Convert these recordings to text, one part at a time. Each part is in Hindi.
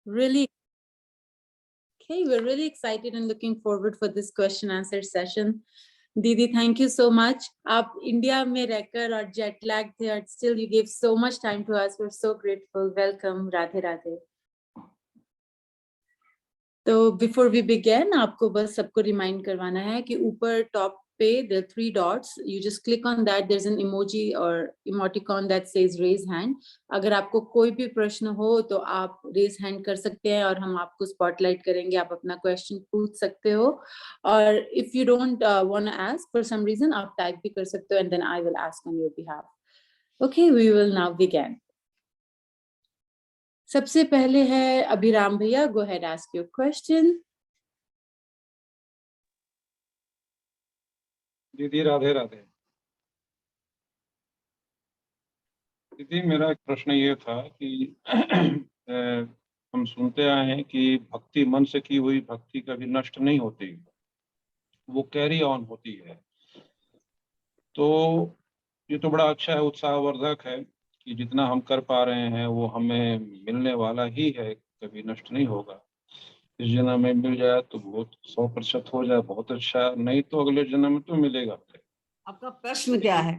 Really, okay, we're really excited and looking forward for this question answer session. Didi, thank you so much. आप इंडिया में रहकर और जेट लैग थे और still you gave so much time to us. We're so grateful. Welcome. Radhe Radhe. तो बिफोर वी बिगिन, आपको बस सबको रिमाइंड करवाना है कि ऊपर टॉप पे there are 3 dots. You just click on that. There's an emoji or emoticon that says raise hand. अगर आपको कोई भी प्रश्न हो तो आप raise hand कर सकते हैं और हम आपको spotlight करेंगे. आप अपना question पूछ सकते हो. और if you don't want to ask for some reason, आप type भी कर सकते हो and then I will ask on your behalf. Okay, we will now begin. सबसे पहले है अभिराम भैया. Go ahead, ask your question. दीदी राधे राधे। दीदी मेरा एक प्रश्न ये था कि हम सुनते आए हैं कि भक्ति मन से की हुई भक्ति कभी नष्ट नहीं होती, वो कैरी ऑन होती है। तो ये तो बड़ा अच्छा है, उत्साहवर्धक है कि जितना हम कर पा रहे हैं वो हमें मिलने वाला ही है, कभी नष्ट नहीं होगा। इस जन्म में मिल जाए तो बहुत 100% हो जाए, बहुत अच्छा, नहीं तो अगले जन्म में तो मिलेगा। आपका प्रश्न क्या है?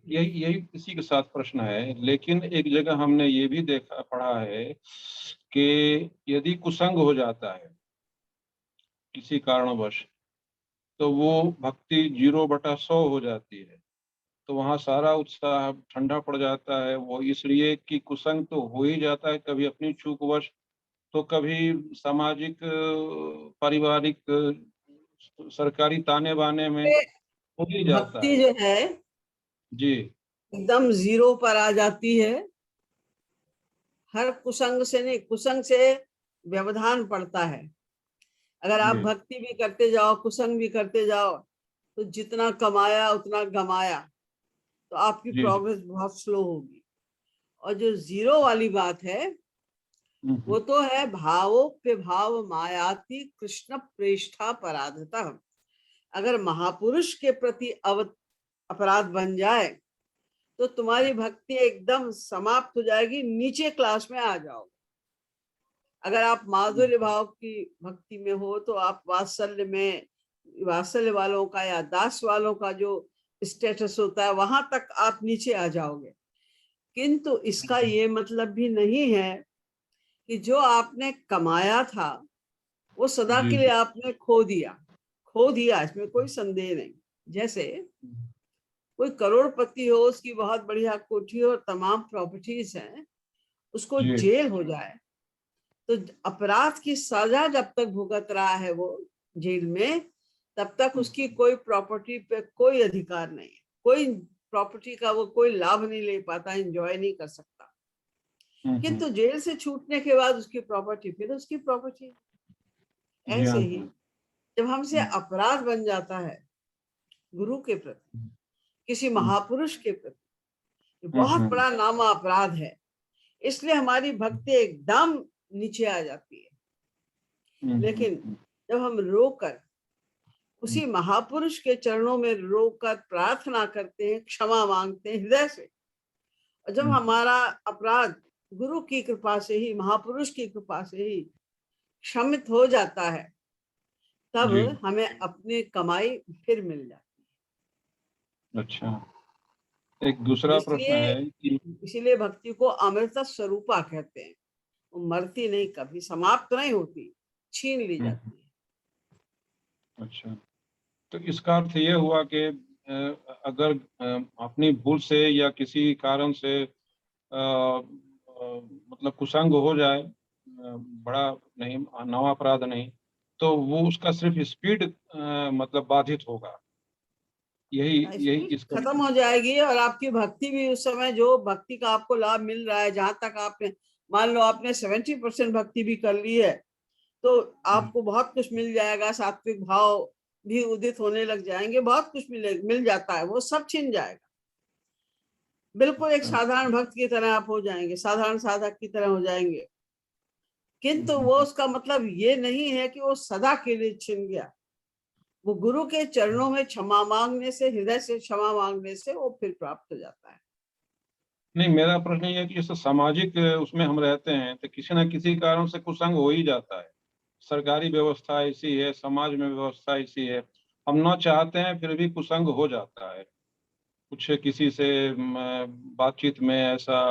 यही इसी के साथ प्रश्न है। लेकिन एक जगह हमने ये भी देखा पढ़ा है कि यदि कुसंग हो जाता है किसी कारणवश तो वो भक्ति 0/100 हो जाती है, तो वहाँ सारा उत्साह ठंडा पड़ जाता है। वो इसलिए कि कुसंग तो हो ही जाता है, कभी अपनी चूकवश तो कभी सामाजिक पारिवारिक सरकारी ताने बाने में हो ही जाता भक्ति है जो है जी, एकदम 0 पर आ जाती है। हर कुसंग से नहीं, कुसंग से व्यवधान पड़ता है। अगर आप जी। भक्ति भी करते जाओ, कुसंग भी करते जाओ, तो जितना कमाया उतना गमाया, तो आपकी जी। प्रोग्रेस बहुत स्लो होगी। और जो 0 वाली बात है वो तो है भावोप्य भाव मायाति कृष्ण प्रेष्ठा पराधता। अगर महापुरुष के प्रति अपराध बन जाए तो तुम्हारी भक्ति एकदम समाप्त हो जाएगी, नीचे क्लास में आ जाओगे। अगर आप माधुर्य भाव की भक्ति में हो तो आप वात्सल्य में, वात्सल्य वालों का या दास वालों का जो स्टेटस होता है वहां तक आप नीचे आ जाओगे। किंतु इसका ये मतलब भी नहीं है कि जो आपने कमाया था वो सदा के लिए आपने खो दिया, इसमें कोई संदेह नहीं। जैसे कोई करोड़पति हो, उसकी बहुत बढ़िया कोठी और तमाम प्रॉपर्टीज हैं, उसको जेल हो जाए तो अपराध की सजा जब तक भुगत रहा है वो जेल में, तब तक उसकी कोई प्रॉपर्टी पे कोई अधिकार नहीं है, कोई प्रॉपर्टी का वो कोई लाभ नहीं ले पाता, एंजॉय नहीं कर सकता। किंतु जेल से छूटने के बाद उसकी प्रॉपर्टी फिर उसकी प्रॉपर्टी। ऐसे ही जब हमसे अपराध बन जाता है गुरु के प्रति, किसी महापुरुष के प्रति, बहुत बड़ा नामा अपराध है, इसलिए हमारी भक्ति एकदम नीचे आ जाती है। लेकिन जब हम रोकर उसी महापुरुष के चरणों में रोकर प्रार्थना करते हैं, क्षमा मांगते हैं हृदय से, और जब हमारा अपराध गुरु की कृपा से ही, महापुरुष की कृपा से ही क्षमित हो जाता है, तब हमें अपनी कमाई फिर मिल जाती है। अच्छा, एक दूसरा प्रश्न है कि इसीलिए भक्ति को अमृत स्वरूपा कहते हैं। वो मरती नहीं, कभी समाप्त नहीं होती, छीन ली जाती है। अच्छा, तो इसका अर्थ ये हुआ कि अगर अपनी भूल से या किसी कारण से मतलब कुसंग हो जाए, बड़ा नहीं, नवा अपराध नहीं, तो वो उसका सिर्फ स्पीड मतलब बाधित होगा, यही इसका खत्म हो जाएगी। और आपकी भक्ति भी उस समय, जो भक्ति का आपको लाभ मिल रहा है, जहां तक आपने, मान लो आपने 70% भक्ति भी कर ली है, तो आपको बहुत कुछ मिल जाएगा, सात्विक भाव भी उदित होने लग जाएंगे, बहुत कुछ मिल जाता है, वो सब छिन जाएगा। बिल्कुल एक साधारण भक्त की तरह आप हो जाएंगे, साधारण साधक की तरह हो जाएंगे। किंतु वो उसका मतलब ये नहीं है कि वो सदा के लिए छिन गया। वो गुरु के चरणों में क्षमा मांगने से, हृदय से क्षमा मांगने से वो फिर प्राप्त हो जाता है। नहीं, मेरा प्रश्न ये है कि जैसे सामाजिक उसमें हम रहते हैं तो किसी ना किसी कारण से कुसंग हो ही जाता है। सरकारी व्यवस्था ऐसी है, समाज में व्यवस्था ऐसी है, हम ना चाहते हैं फिर भी कुसंग हो जाता है। कुछ किसी से बातचीत में ऐसा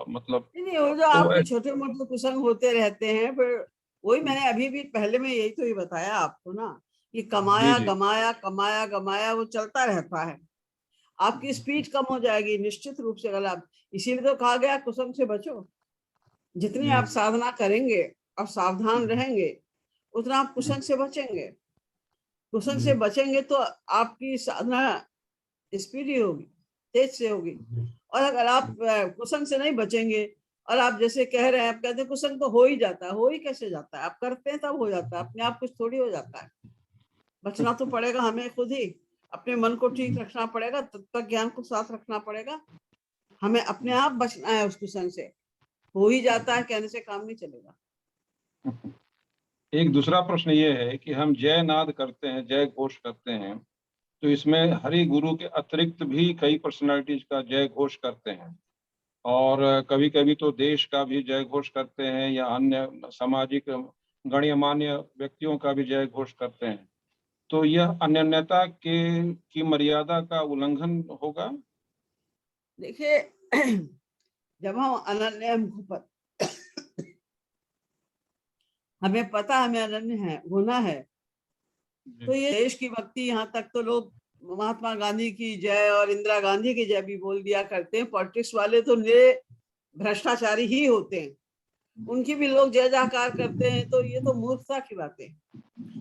मतलब नहीं, वो जो तो आपके छोटे मोटे कुसंग होते रहते हैं, पर वही मैंने अभी भी पहले में यही तो ही बताया आपको ना, कि जी कमाया जी गमाया कमाया गमाया वो चलता रहता है। आपकी स्पीड कम हो जाएगी निश्चित रूप से, अगर आप, इसीलिए तो कहा गया कुसंग से बचो। जितनी आप जी साधना करेंगे और सावधान रहेंगे, उतना आप कुसंग से बचेंगे। कुसंग से बचेंगे तो आपकी साधना स्पीडी होगी, तेज से होगी। और अगर आप कुसंग से नहीं बचेंगे, और आप जैसे कह रहे हैं, आप कहते हैं कुसंग तो हो ही जाता है, हो ही कैसे जाता है, आप करते हैं तब हो जाता है, अपने आप कुछ थोड़ी हो जाता है। बचना तो पड़ेगा हमें खुद ही, अपने मन को ठीक रखना पड़ेगा, तत्व ज्ञान को साथ रखना पड़ेगा, हमें अपने आप बचना है उस कुसंग से। हो ही जाता है कहने से काम नहीं चलेगा। एक दूसरा प्रश्न ये है कि हम जय नाद करते हैं, जय घोष करते हैं, तो इसमें हरि गुरु के अतिरिक्त भी कई पर्सनालिटीज का जय घोष करते हैं, और कभी कभी तो देश का भी जय घोष करते हैं या अन्य सामाजिक गण्यमान्य व्यक्तियों का भी जय घोष करते हैं। तो यह अनन्यता के की मर्यादा का उल्लंघन होगा? देखिए, जब हम अनन्य हमें पता हमें अनन्य है होना है, तो ये देश की भक्ति, यहाँ तक तो लोग महात्मा गांधी की जय और इंदिरा गांधी की जय भी बोल दिया करते हैं। पॉलिटिक्स वाले तो निरे भ्रष्टाचारी ही होते हैं, उनकी भी लोग जय जयकार करते हैं, तो ये तो मूर्खता की बात है।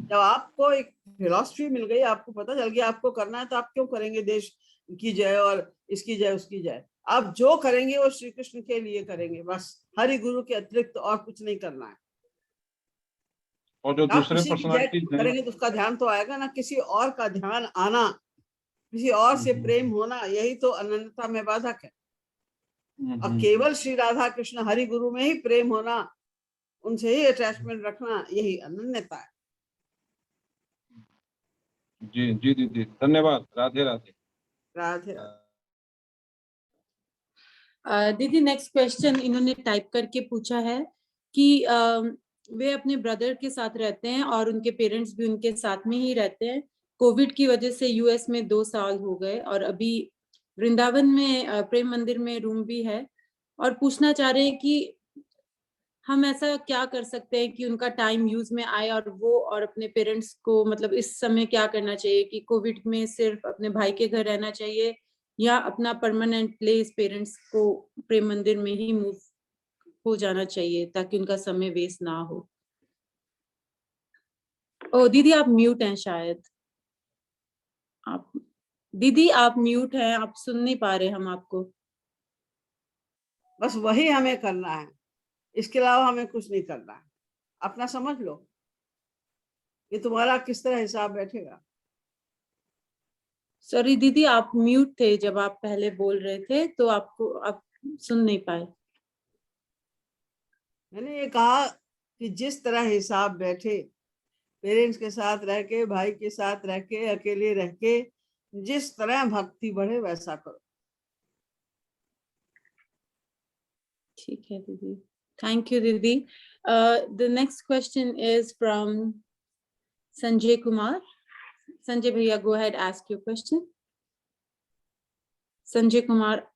जब आपको एक फिलॉसफी मिल गई, आपको पता चल गया आपको करना है, तो आप क्यों करेंगे देश की जय और इसकी जय उसकी जय? आप जो करेंगे वो श्री कृष्ण के लिए करेंगे, बस हरि गुरु के अतिरिक्त और कुछ नहीं करना है। और जो आप दूसरे किसी की जय पर्सनालिटीज हैं, करेंगे तो उसका ध्यान तो आएगा ना, किसी और का ध्यान आना, किसी और से प्रेम होना, यही तो अनन्यता में बाधक है। और केवल श्री राधा कृष्ण हरि गुरु में ही प्रेम होना, उनसे ही अटैचमेंट रखना, यही अनन्यता है। जी जी दीदी, धन्यवाद। राधे राधे। राधे राधे। दीदी नेक्स्ट क्वेश्चन इन्होंने टाइप करके पूछा है कि वे अपने ब्रदर के साथ रहते हैं और उनके पेरेंट्स भी उनके साथ में ही रहते हैं। कोविड की वजह से यूएस में 2 साल हो गए और अभी वृंदावन में प्रेम मंदिर में रूम भी है, और पूछना चाह रहे हैं कि हम ऐसा क्या कर सकते हैं कि उनका टाइम यूज में आए, और वो और अपने पेरेंट्स को मतलब इस समय क्या करना चाहिए कि कोविड में सिर्फ अपने भाई के घर रहना चाहिए या अपना परमानेंट प्लेस पेरेंट्स को प्रेम मंदिर में ही मूव हो जाना चाहिए ताकि उनका समय वेस्ट ना हो। ओ दीदी आप म्यूट हैं शायद, आप दीदी आप म्यूट हैं, आप सुन नहीं पा रहे हम आपको। बस वही हमें करना है, इसके अलावा हमें कुछ नहीं करना है। अपना समझ लो, ये तुम्हारा किस तरह हिसाब बैठेगा। सॉरी दीदी आप म्यूट थे जब आप पहले बोल रहे थे, तो आपको आप सुन नहीं पाए। मैंने ये कहा कि जिस तरह हिसाब बैठे, पेरेंट्स के साथ रह के, भाई के साथ रह के, अकेले रह के, जिस तरह भक्ति बढ़े वैसा करो। ठीक है दीदी, थैंक यू दीदी। The next question is from Sanjay Kumar. Sanjay भैया go ahead ask your question. Sanjay Kumar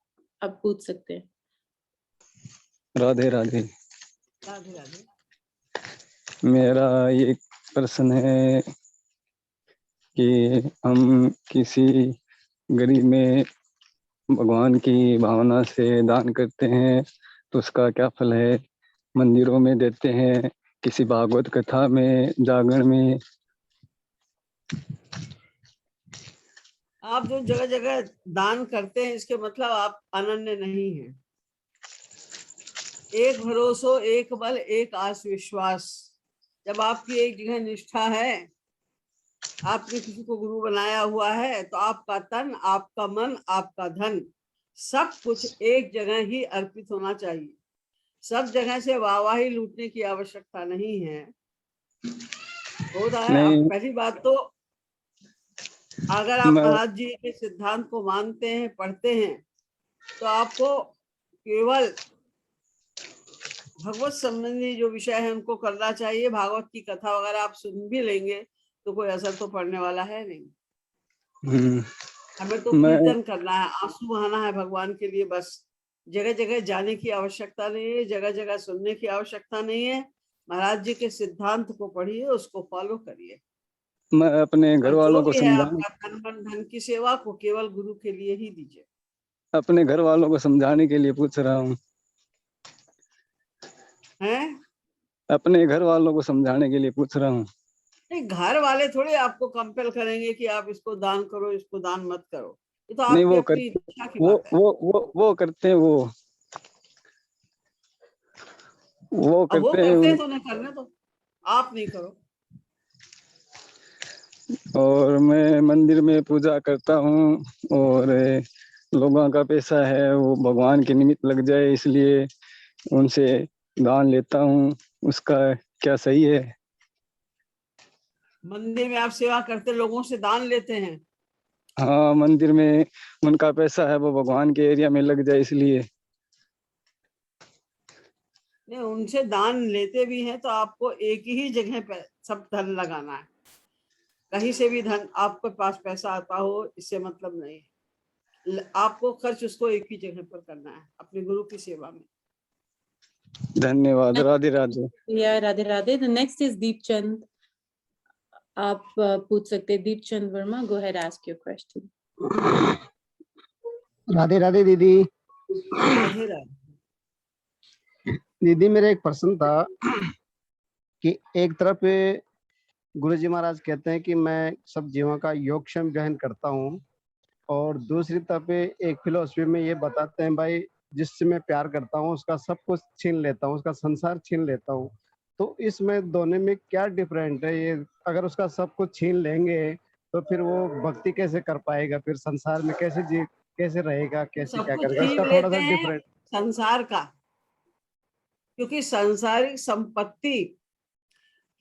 आप पूछ सकते हैं। राधे राधे। राधे राधे। मेरा ये प्रश्न है कि हम किसी गरीब में भगवान की भावना से दान करते हैं तो उसका क्या फल है? मंदिरों में देते हैं, किसी भागवत कथा में, जागरण में। आप जो जगह जगह दान करते हैं, इसके मतलब आप अनन्य नहीं हैं। एक भरोसो, एक बल, एक आस विश्वास। जब आपकी एक जगह निष्ठा है, आपने किसी को गुरु बनाया हुआ है, तो आपका तन, आपका मन, आपका धन, सब कुछ एक जगह ही अर्पित होना चाहिए। सब जगह से वाहवाही लूटने की आवश्यकता नहीं है। होता है। अब नहीं, पहली बात तो, अगर आप मैं महाराज जी के सिद्धांत को मानते हैं, पढ़ते हैं, तो आपको केवल भगवत संबंधी जो विषय है उनको करना चाहिए। भागवत की कथा वगैरह आप सुन भी लेंगे तो कोई असर तो पड़ने वाला है नहीं। हमें तो मैं कीर्तन करना है, आंसू बहाना है भगवान के लिए बस। जगह जगह जाने की आवश्यकता नहीं है, जगह जगह सुनने की आवश्यकता नहीं है। महाराज जी के सिद्धांत को पढ़िए, उसको फॉलो करिए। मैं अपने घर और जो वालों को भी है समझाने आपका तन मन धन की सेवा को केवल गुरु के लिए ही दीजिए। अपने घर वालों को समझाने के लिए पूछ रहा हूँ। हैं? अपने घर वालों को समझाने के लिए पूछ रहा हूँ। नहीं, घर वाले थोड़े आपको कंपेल करेंगे कि आप इसको दान करो, इसको दान मत करो। ये तो नहीं, आपकी वो अपनी करते इच्छा की बात है। वो करते हैं, वो अब वो करते करते हैं हैं। तो उन्हें करने दो, आप नहीं करो। और मैं मंदिर में पूजा करता हूँ और लोगों का पैसा है वो भगवान के निमित्त लग जाए इसलिए उनसे दान लेता हूँ। उसका क्या सही है? मंदिर में आप सेवा करते लोगों से दान लेते हैं? हाँ, मंदिर में उनका पैसा है वो भगवान के एरिया में लग जाए इसलिए। नहीं, उनसे दान लेते भी हैं तो आपको एक ही जगह पे सब धन लगाना है। कहीं से भी धन आपके पास पैसा आता हो इससे मतलब नहीं है। आपको खर्च उसको एक ही जगह पर करना है, अपने गुरु की सेवा में। धन्यवाद। राधे राधे। या Radhe Radhe. The next is Deepchand. आप पूछ सकते हैं। दीपचंद वर्मा, गो ahead, ask your question. Radhe Radhe दीदी। राधे राधे। दीदी मेरा एक प्रश्न था कि एक तरफ गुरुजी महाराज कहते हैं कि मैं सब जीवों का योगक्षेम ग्रहण करता हूँ और दूसरी तरफ एक फिलोसफी में ये बताते हैं भाई जिससे मैं प्यार करता हूँ उसका सब कुछ छीन लेता हूँ, उसका संसार छीन लेता हूँ। तो इसमें दोनों में क्या डिफरेंट है? ये अगर उसका सब कुछ छीन लेंगे तो फिर वो भक्ति कैसे कर पाएगा? फिर संसार में कैसे रहेगा, कैसे सब क्या कुछ करेगा? छीन इसका थोड़ा लेते सा हैं डिफरेंट। संसार का, क्योंकि सांसारिक संपत्ति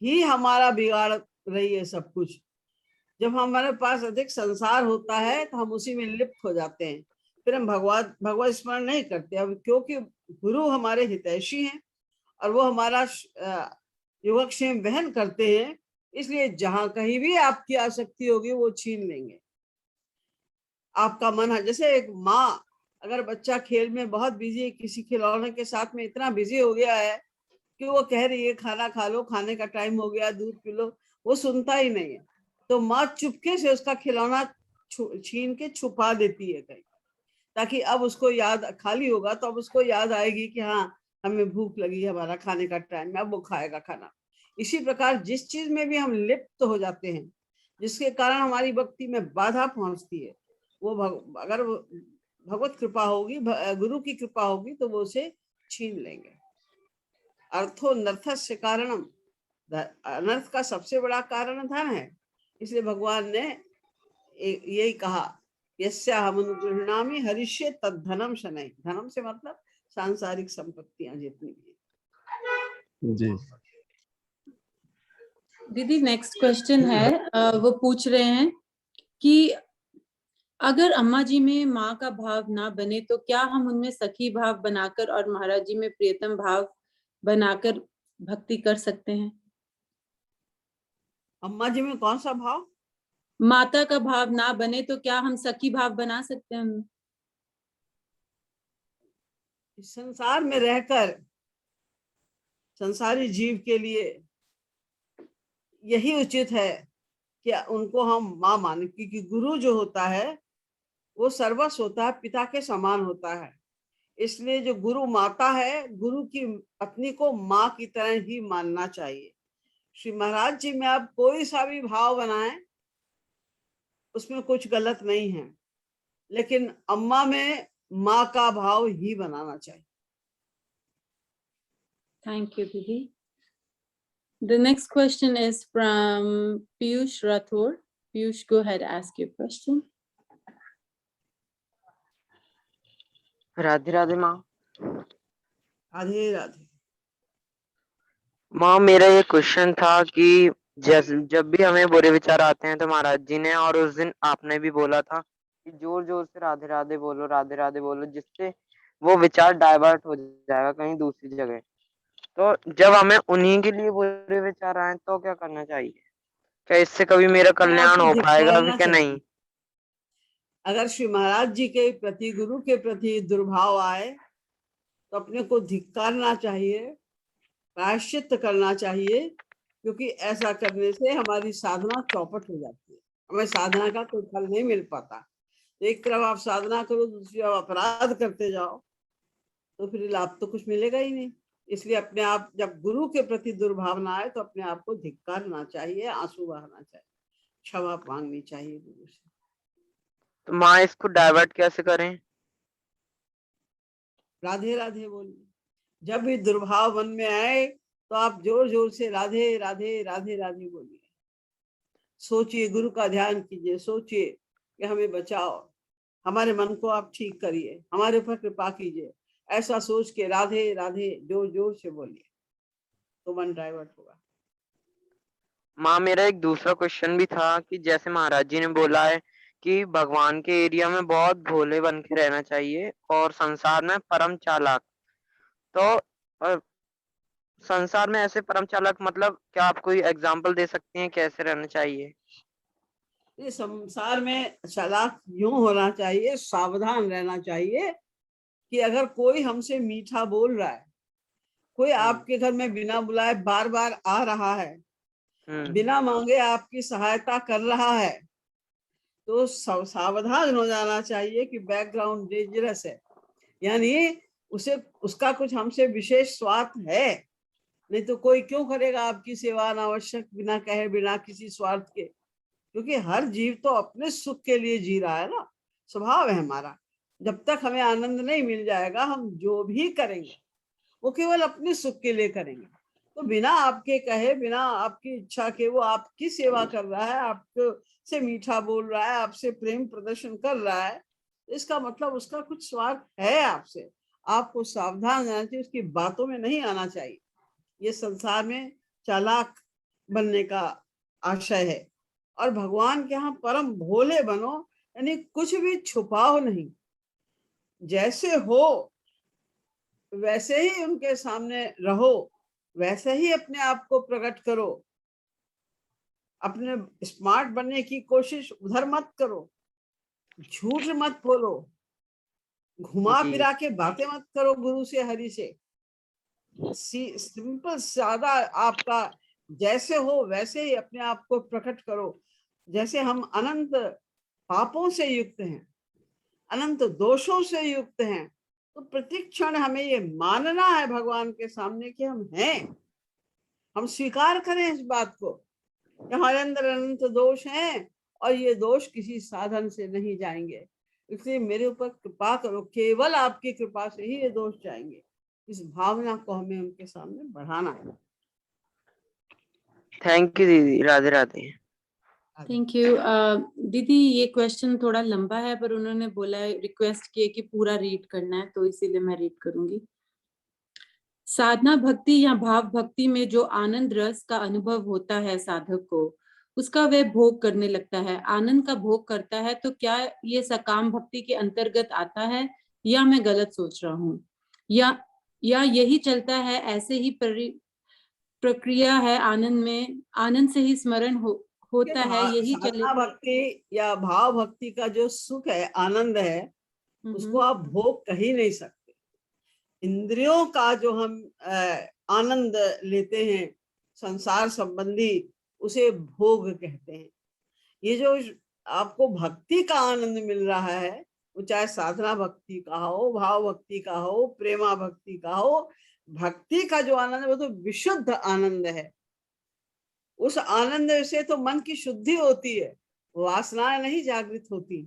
ही हमारा बिगाड़ रही है सब कुछ। जब हमारे पास अधिक संसार होता है तो हम उसी में लिप्त हो जाते हैं, फिर हम भगवत स्मरण नहीं करते। अब क्योंकि गुरु हमारे हितैषी हैं और वो हमारा योगक्षेम वहन करते हैं, इसलिए जहां कहीं भी आपकी आसक्ति होगी वो छीन लेंगे। आपका मन है, जैसे एक माँ, अगर बच्चा खेल में बहुत बिजी है, किसी खिलौने के साथ में इतना बिजी हो गया है कि वो कह रही है खाना खा लो, खाने का टाइम हो गया, दूध पी लो, वो सुनता ही नहीं है। तो माँ चुपके से उसका खिलौना छीन के छुपा देती है कहीं, ताकि अब उसको याद, खाली होगा तो अब उसको याद आएगी कि हाँ हमें भूख लगी, हमारा खाने का टाइम है, अब वो खाएगा खाना। इसी प्रकार जिस चीज में भी हम लिप्त हो जाते हैं, जिसके कारण हमारी भक्ति में बाधा पहुंचती है, वो अगर भगवत कृपा होगी, गुरु की कृपा होगी तो वो उसे छीन लेंगे। अर्थो नर्थस्य कारणम, अनर्थ का सबसे बड़ा कारण धन है। इसलिए भगवान ने यही कहा, यस्याहमनुगृह्णामि हरिष्ये तद्धनम शनै। धनम से मतलब सांसारिक संपत्तियां जितनी भी। जी दीदी नेक्स्ट क्वेश्चन है, वो पूछ रहे हैं कि अगर अम्मा जी में माँ का भाव ना बने तो क्या हम उनमें सखी भाव बनाकर और महाराज जी में प्रियतम भाव बनाकर भक्ति कर सकते हैं? अम्मा जी में कौन सा भाव? माता का भाव ना बने तो क्या हम सखी भाव बना सकते हैं उनमें? इस संसार में रहकर संसारी जीव के लिए यही उचित है कि उनको हम माँ माने, क्योंकि गुरु जो होता है वो सर्वस्व होता है, पिता के समान होता है। इसलिए जो गुरु माता है, गुरु की पत्नी को माँ की तरह ही मानना चाहिए। श्री महाराज जी में आप कोई सा भी भाव बनाएं उसमें कुछ गलत नहीं है, लेकिन अम्मा में माँ का भाव ही बनाना चाहिए। Thank you, Didi. The next question is from Piyush Rathore. Piyush, go ahead, ask your question. Radhe Radhe माँ। राधे राधे। माँ मेरा ये क्वेश्चन था कि जब भी हमें बुरे विचार आते हैं तो महाराज जी ने और उस दिन आपने भी बोला था कि जोर जोर से राधे राधे बोलो, राधे राधे बोलो, जिससे वो विचार डाइवर्ट हो जाएगा कहीं दूसरी जगह। तो जब हमें उन्हीं के लिए बुरे विचार आए तो क्या करना चाहिए? क्या इससे कभी मेरा अपने आप कल्याण को हो पाएगा धिक्कारना क्या? चाहिए। नहीं। अगर श्री महाराज जी के प्रति, गुरु के प्रति दुर्भाव आए तो अपने को धिक्कारना चाहिए, प्रायश्चित करना चाहिए, क्योंकि ऐसा करने से हमारी साधना चौपट हो जाती है, हमें साधना का कोई फल नहीं मिल पाता। एक तरफ आप साधना करो, दूसरी तरफ अपराध करते जाओ, तो फिर लाभ तो कुछ मिलेगा ही नहीं। इसलिए अपने आप, जब गुरु के प्रति दुर्भावना आए तो अपने आप को धिक्कारना चाहिए, आंसू बहाना चाहिए, क्षमा मांगनी चाहिए गुरु से। तो माँ इसको डाइवर्ट कैसे करें? राधे राधे बोलिए। जब भी दुर्भाव मन में आए तो आप जोर जोर से राधे राधे राधे राधे बोलिए। सोचिए, गुरु का ध्यान कीजिए, सोचिए कि हमें बचाओ, हमारे मन को आप ठीक करिए, हमारे ऊपर कृपा कीजिए। ऐसा सोच के राधे राधे जोर जोर से बोलिए, तो मन डाइवर्ट होगा। माँ मेरा एक दूसरा क्वेश्चन भी था कि जैसे महाराज जी ने बोला है कि भगवान के एरिया में बहुत भोले बन के रहना चाहिए और संसार में परम चालाक। तो संसार में ऐसे परम चालाक मतलब क्या आप कोई एग्जांपल दे सकती हैं कैसे रहना चाहिए? ये संसार में चालाक यूं होना चाहिए, सावधान रहना चाहिए कि अगर कोई हमसे मीठा बोल रहा है, कोई आपके घर में बिना बुलाए बार बार आ रहा है, बिना मांगे आपकी सहायता कर रहा है, तो सावधान हो जाना चाहिए कि बैकग्राउंड डेंजरस है, यानी उसे, उसका कुछ हमसे विशेष स्वार्थ है। नहीं तो कोई क्यों करेगा आपकी सेवा अनावश्यक, बिना कहे, बिना किसी स्वार्थ के? क्योंकि हर जीव तो अपने सुख के लिए जी रहा है ना, स्वभाव है हमारा। जब तक हमें आनंद नहीं मिल जाएगा, हम जो भी करेंगे वो केवल अपने सुख के लिए करेंगे। तो बिना आपके कहे, बिना आपकी इच्छा के वो आपकी सेवा कर रहा है, आपको से मीठा बोल रहा है, आपसे प्रेम प्रदर्शन कर रहा है, इसका मतलब उसका कुछ स्वार्थ है आपसे। आपको सावधान रहना चाहिए, उसकी बातों में नहीं आना चाहिए। ये संसार में चालाक बनने का आशय है। और भगवान के यहाँ परम भोले बनो, यानी कुछ भी छुपाओ नहीं, जैसे हो वैसे ही उनके सामने रहो, वैसे ही अपने आप को प्रकट करो। अपने स्मार्ट बनने की कोशिश उधर मत करो, झूठ मत बोलो, घुमा जी। फिरा के बातें मत करो गुरु से, हरि से। सिंपल सादा आपका जैसे हो वैसे ही अपने आप को प्रकट करो। जैसे हम अनंत पापों से युक्त हैं, अनंत दोषों से युक्त हैं, तो प्रतिक्षण हमें ये मानना है भगवान के सामने कि हम हैं। हम स्वीकार करें इस बात को कि हमारे अंदर अनंत दोष हैं और ये दोष किसी साधन से नहीं जाएंगे। इसलिए मेरे ऊपर कृपा करो, केवल आपकी कृपा से ही ये दोष जाएंगे। इस भावना को हमें उनके सामने बढ़ाना है। थैंक यू दीदी। राधे राधे। Thank you. दीदी ये क्वेश्चन थोड़ा लंबा है, पर उन्होंने बोला है, रिक्वेस्ट की कि पूरा रीड करना है, तो इसीलिए मैं रीड करूंगी। साधना भक्ति या भाव भक्ति में जो आनंद रस का अनुभव होता है साधक को, उसका वह भोग करने लगता है, आनंद का भोग करता है। तो क्या ये सकाम भक्ति के अंतर्गत आता है, या मैं गलत सोच रहा हूँ? या यही चलता है, ऐसे ही प्रक्रिया है आनंद में, आनंद से ही स्मरण होता है, यही चले। साधना भक्ति या भाव भक्ति का जो सुख है, आनंद है, उसको आप भोग कह ही नहीं सकते। इंद्रियों का जो हम आनंद लेते हैं संसार संबंधी, उसे भोग कहते हैं। ये जो आपको भक्ति का आनंद मिल रहा है, वो चाहे साधना भक्ति का हो, भाव भक्ति का हो, प्रेमा भक्ति का हो, भक्ति का जो आनंद है वो तो विशुद्ध आनंद है। उस आनंद से तो मन की शुद्धि होती है, वासनाएं नहीं जागृत होती।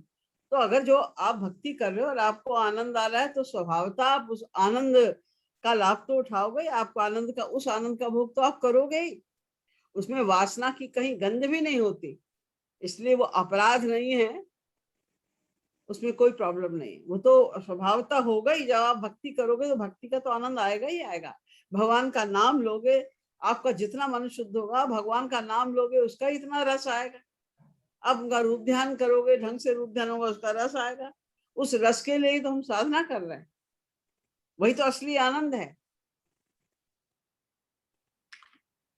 तो अगर जो आप भक्ति कर रहे हो और आपको आनंद आ रहा है, तो स्वभावतः आप उस आनंद का लाभ तो उठाओगे, आपको आनंद का, उस आनंद का भोग तो आप करोगे ही। उसमें वासना की कहीं गंध भी नहीं होती, इसलिए वो अपराध नहीं है, उसमें कोई प्रॉब्लम नहीं। वो तो स्वभावतः होगा ही। जब आप भक्ति करोगे तो भक्ति का तो आनंद आएगा ही आएगा। भगवान का नाम लोगे, आपका जितना मन शुद्ध होगा, भगवान का नाम लोगे, उसका इतना रस आएगा। आप उनका रूप ध्यान करोगे, ढंग से रूप ध्यान होगा, उसका रस आएगा। उस रस के लिए ही तो हम साधना कर रहे हैं। वही तो असली आनंद है।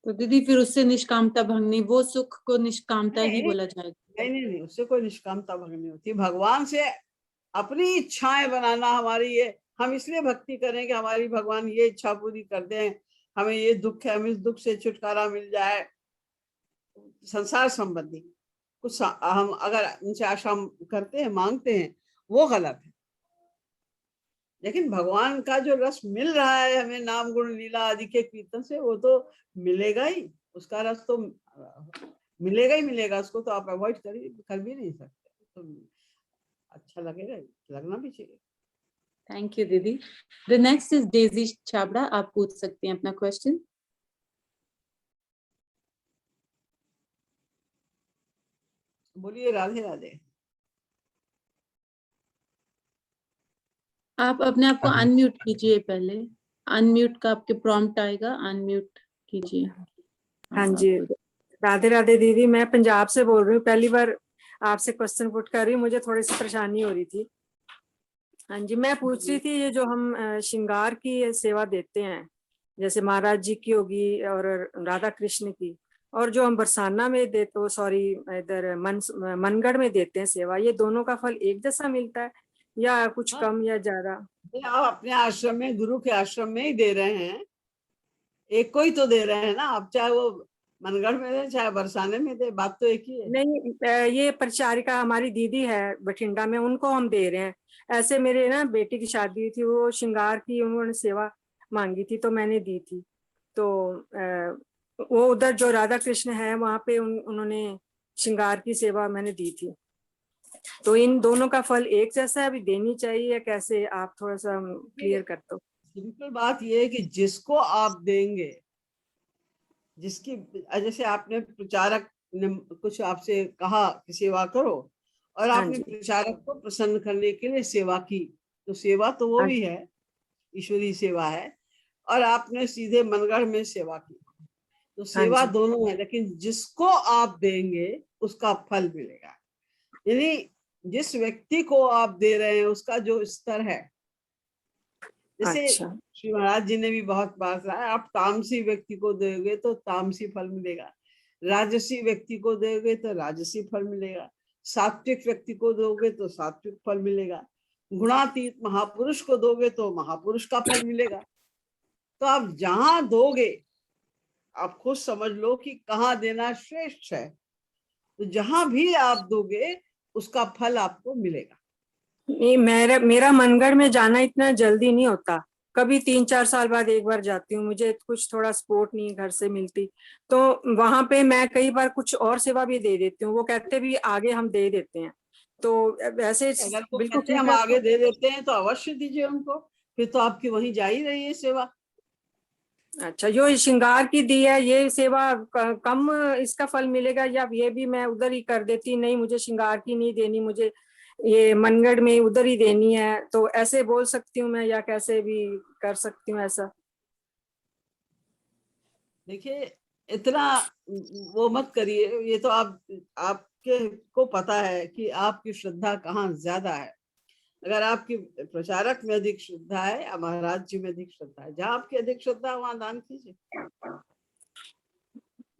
तो दीदी फिर उससे निष्कामता भंग नहीं, वो सुख को निष्कामता ही नहीं, बोला जाएगा। नहीं नहीं नहीं, उससे कोई निष्कामता भंग नहीं होती। भगवान से अपनी इच्छाएं बनाना हमारी, ये हम इसलिए भक्ति करें कि हमारी भगवान ये इच्छा पूरी कर दें, हमें ये दुख है, हमें इस दुख से छुटकारा मिल जाए। संसार संबंधी कुछ हम अगर उनसे आशा करते हैं, मांगते हैं, वो गलत है। लेकिन भगवान का जो रस मिल रहा है हमें नाम गुण लीला आदि के कीर्तन से, वो तो मिलेगा ही, उसका रस तो मिलेगा ही मिलेगा। उसको तो आप अवॉइड कर भी नहीं सकते। तो अच्छा लगेगा, लगना भी चाहिए। थैंक यू दीदी। The next is Daisy Chhabra, आप पूछ सकते हैं अपना क्वेश्चन। बोलिए राधे राधे। आप अपने आप को अनम्यूट कीजिए, पहले अनम्यूट का आपके प्रॉम्प्ट आएगा, अनम्यूट कीजिए। हाँ जी, राधे राधे दीदी, मैं पंजाब से बोल रही हूँ। पहली बार आपसे क्वेश्चन पुट कर रही हूँ, मुझे थोड़ी सी परेशानी हो रही थी। हाँ जी, मैं पूछ रही थी, ये जो हम श्रृंगार की सेवा देते हैं, जैसे महाराज जी की होगी और राधा कृष्ण की, और जो हम बरसाना में देते, सॉरी इधर मनगढ़ में देते हैं सेवा, ये दोनों का फल एक जैसा मिलता है या कुछ कम या ज्यादा? आप अपने आश्रम में, गुरु के आश्रम में ही दे रहे हैं, एक को ही तो दे रहे हैं ना आप, चाहे वो मनगढ़ में दे चाहे बरसाने में दे, बात तो एक ही है। नहीं, ये परिचारिका हमारी दीदी है बठिंडा में, उनको हम दे रहे हैं। ऐसे मेरे ना बेटी की शादी हुई थी, वो श्रृंगार की उन्होंने सेवा मांगी थी तो मैंने दी थी। तो वो उधर जो राधा कृष्ण है वहां पे उन्होंने श्रृंगार की सेवा मैंने दी थी। तो इन दोनों का फल एक जैसा है, अभी देनी चाहिए या कैसे? आप थोड़ा सा क्लियर कर दो। सिंपल बात ये है कि जिसको आप देंगे, जिसकी, जैसे आपने प्रचारक ने कुछ आपसे कहा कि सेवा करो, और हाँ आपने जी, प्रचारक को प्रसन्न करने के लिए सेवा की, तो सेवा तो वो हाँ भी है, ईश्वरीय सेवा है। और आपने सीधे मनगढ़ में सेवा की, तो सेवा हाँ जी, दोनों है, लेकिन जिसको आप देंगे उसका फल मिलेगा। यानी जिस व्यक्ति को आप दे रहे हैं उसका जो स्तर है, जैसे अच्छा, श्री महाराज जी ने भी बहुत बार कहा है, आप तामसी व्यक्ति को दोगे तो तामसी फल मिलेगा, राजसी व्यक्ति को दोगे तो राजसी फल मिलेगा, सात्विक व्यक्ति को दोगे तो सात्विक फल मिलेगा, गुणातीत महापुरुष को दोगे तो महापुरुष का फल मिलेगा। तो आप जहां दोगे आप खुद समझ लो कि कहाँ देना श्रेष्ठ है, तो जहां भी आप दोगे उसका फल आपको मिलेगा। नहीं, मेरा मनगढ़ में जाना इतना जल्दी नहीं होता, कभी 3-4 साल बाद एक बार जाती हूँ, मुझे कुछ थोड़ा सपोर्ट नहीं घर से मिलती, तो वहां पे मैं कई बार कुछ और सेवा भी दे देती हूँ, वो कहते भी आगे हम दे देते हैं, तो ऐसे अगर वो बिल्कुल कहते हैं ठीक हम है। आगे दे देते हैं तो अवश्य दीजिए उनको, फिर तो आपकी वहीं जा ही रही है सेवा। अच्छा, जो श्रृंगार की दी है ये सेवा कम इसका फल मिलेगा, या ये भी मैं उधर ही कर देती, नहीं मुझे श्रृंगार की नहीं देनी, मुझे ये मनगढ़ में उधर ही देनी है, तो ऐसे बोल सकती हूँ मैं, या कैसे भी कर सकती हूँ ऐसा? देखिए इतना वो मत करिए, ये तो आपके को पता है कि आपकी श्रद्धा कहाँ ज्यादा है। अगर आपकी प्रचारक में अधिक श्रद्धा है या महाराज जी में अधिक श्रद्धा है, जहाँ आपकी अधिक श्रद्धा है वहां दान कीजिए।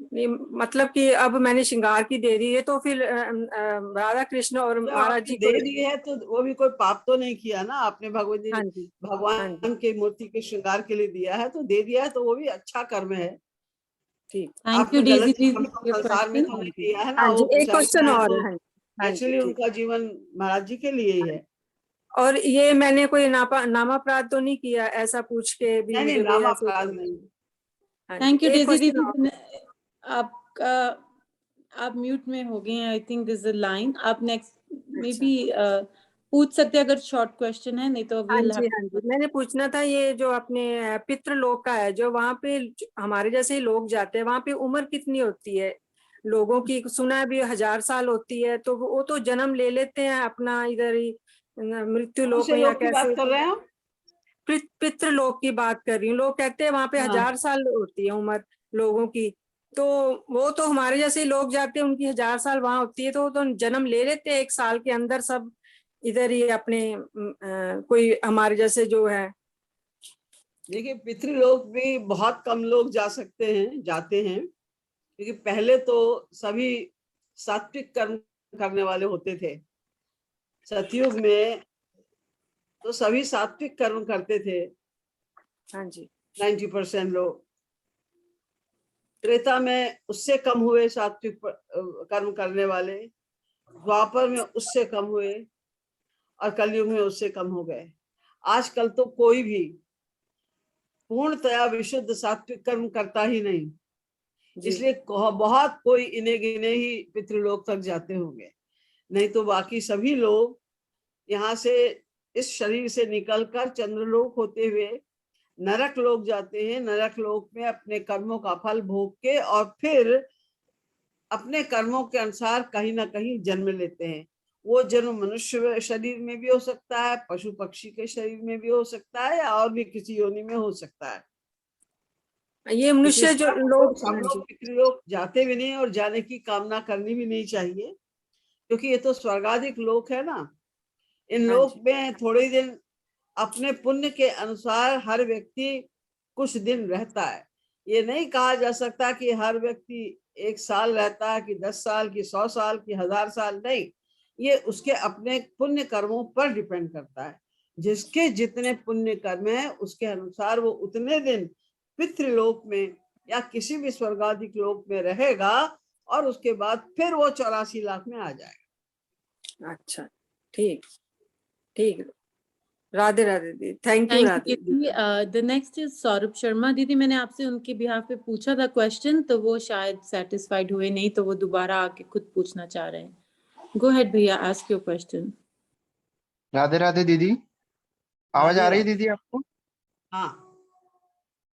नहीं, मतलब कि अब मैंने श्रृंगार की दे दी है तो फिर राधा कृष्ण और जब महाराज आपने जी दे को। दी है तो वो भी कोई पाप तो नहीं किया ना आपने, भगवती हाँ जी, हाँ भगवान जी, के मूर्ति के श्रृंगार के लिए दिया है तो दे दिया है, तो वो भी अच्छा कर्म है। ठीक। थैंक यू आपने डेजी गलत दीदी तो फॉर संसार में क्वेश्चन। तो नहीं दिया है ना, हाँ वो जी, एक क्वेश्चन प्रचारिका है और तो है। हाँ जी, नेचुरली ठीक। उनका जीवन महाराज जी के लिए ही है। और ये मैंने कोई नामापराध तो नहीं किया, ऐसा पूछ के भी नहीं नहीं, मुझे कोई नाम ऐसे? अपराध नहीं। हाँ जी, थैंक यू एक डेजी क्वेश्चन और। दीदी। आपका आप म्यूट में हो गए हैं, I think this is line. आप नेक्स्ट मे अच्छा, बी पूछ सकते हैं अगर शॉर्ट क्वेश्चन है, नहीं तो हाँ वील जी, हाँ जी, मैंने पूछना था, ये जो अपने पितृलोक का है, जो वहाँ पे हमारे जैसे ही लोग जाते हैं, वहाँ पे उम्र कितनी होती है लोगों की? सुना है भी 1000 साल होती है, तो वो तो जन्म ले लेते हैं अपना इधर ही मृत्यु कौन लोक से में, या लोग की कैसे? बात कर रहे हैं हम? पितृलोक की बात कर रही हूँ, लोग कहते हैं वहां पे हाँ 1000 साल होती है उम्र लोगों की, तो वो तो हमारे जैसे ही लोग जाते हैं उनकी 1000 साल वहां होती है, तो वो तो जन्म ले लेते हैं 1 साल के अंदर सब इधर ही अपने कोई हमारे जैसे जो है देखिए पितृलोक भी बहुत कम लोग जा सकते हैं, जाते हैं, क्योंकि पहले तो सभी सात्विक कर्म करने वाले होते थे। सतयुग में तो सभी सात्विक कर्म करते थे, हाँ जी 90% लोग। त्रेता में उससे कम हुए सात्विक कर्म करने वाले, द्वापर में उससे कम हुए, और कलयुग में उससे कम हो गए। आजकल तो कोई भी पूर्णतया विशुद्ध सात्विक कर्म करता ही नहीं, जी इसलिए बहुत कोई इन्हें गिने ही पितृलोक तक जाते होंगे, नहीं तो बाकी सभी लोग यहाँ से, इस शरीर से निकलकर चंद्रलोक होते हुए नरक लोक जाते हैं। नरक लोक में अपने कर्मों का फल भोग के और फिर अपने कर्मों के अनुसार कहीं ना कहीं जन्म लेते हैं। वो जन्म मनुष्य शरीर में भी हो सकता है, पशु पक्षी के शरीर में भी हो सकता है, या और भी किसी योनि में हो सकता है। ये मनुष्य जो लोग, सब हाँ लोग जी पितृलोक जाते भी नहीं और जाने की कामना करनी भी नहीं चाहिए, क्योंकि ये तो स्वर्गाधिक लोक है ना। इन हाँ लोक जी में थोड़े दिन अपने पुण्य के अनुसार हर व्यक्ति कुछ दिन रहता है। ये नहीं कहा जा सकता कि हर व्यक्ति 1 साल रहता है, कि 10 साल, कि 100 साल, कि 1000 साल, नहीं। ये उसके अपने पुण्य कर्मों पर डिपेंड करता है। जिसके जितने पुण्य कर्म है उसके अनुसार वो उतने दिन पितृलोक में या किसी भी स्वर्गाधिक लोक में रहेगा, और उसके बाद फिर वो 84 लाख में आ जाएगा। अच्छा ठीक ठीक। राधे राधे दीदी, thank you thank Radhe you दीदी। The next is Saurabh Sharma. दीदी मैंने आपसे उनके बिहाफ पे पूछा था क्वेश्चन, तो वो शायद सेटिस्फाइड हुए नहीं, तो वो दोबारा आके खुद पूछना चाह रहे हैं। गो अहेड भैया, ask your question. Radhe Radhe दीदी, आवाज आ राधे रही है राधे। दीदी आपको? हाँ,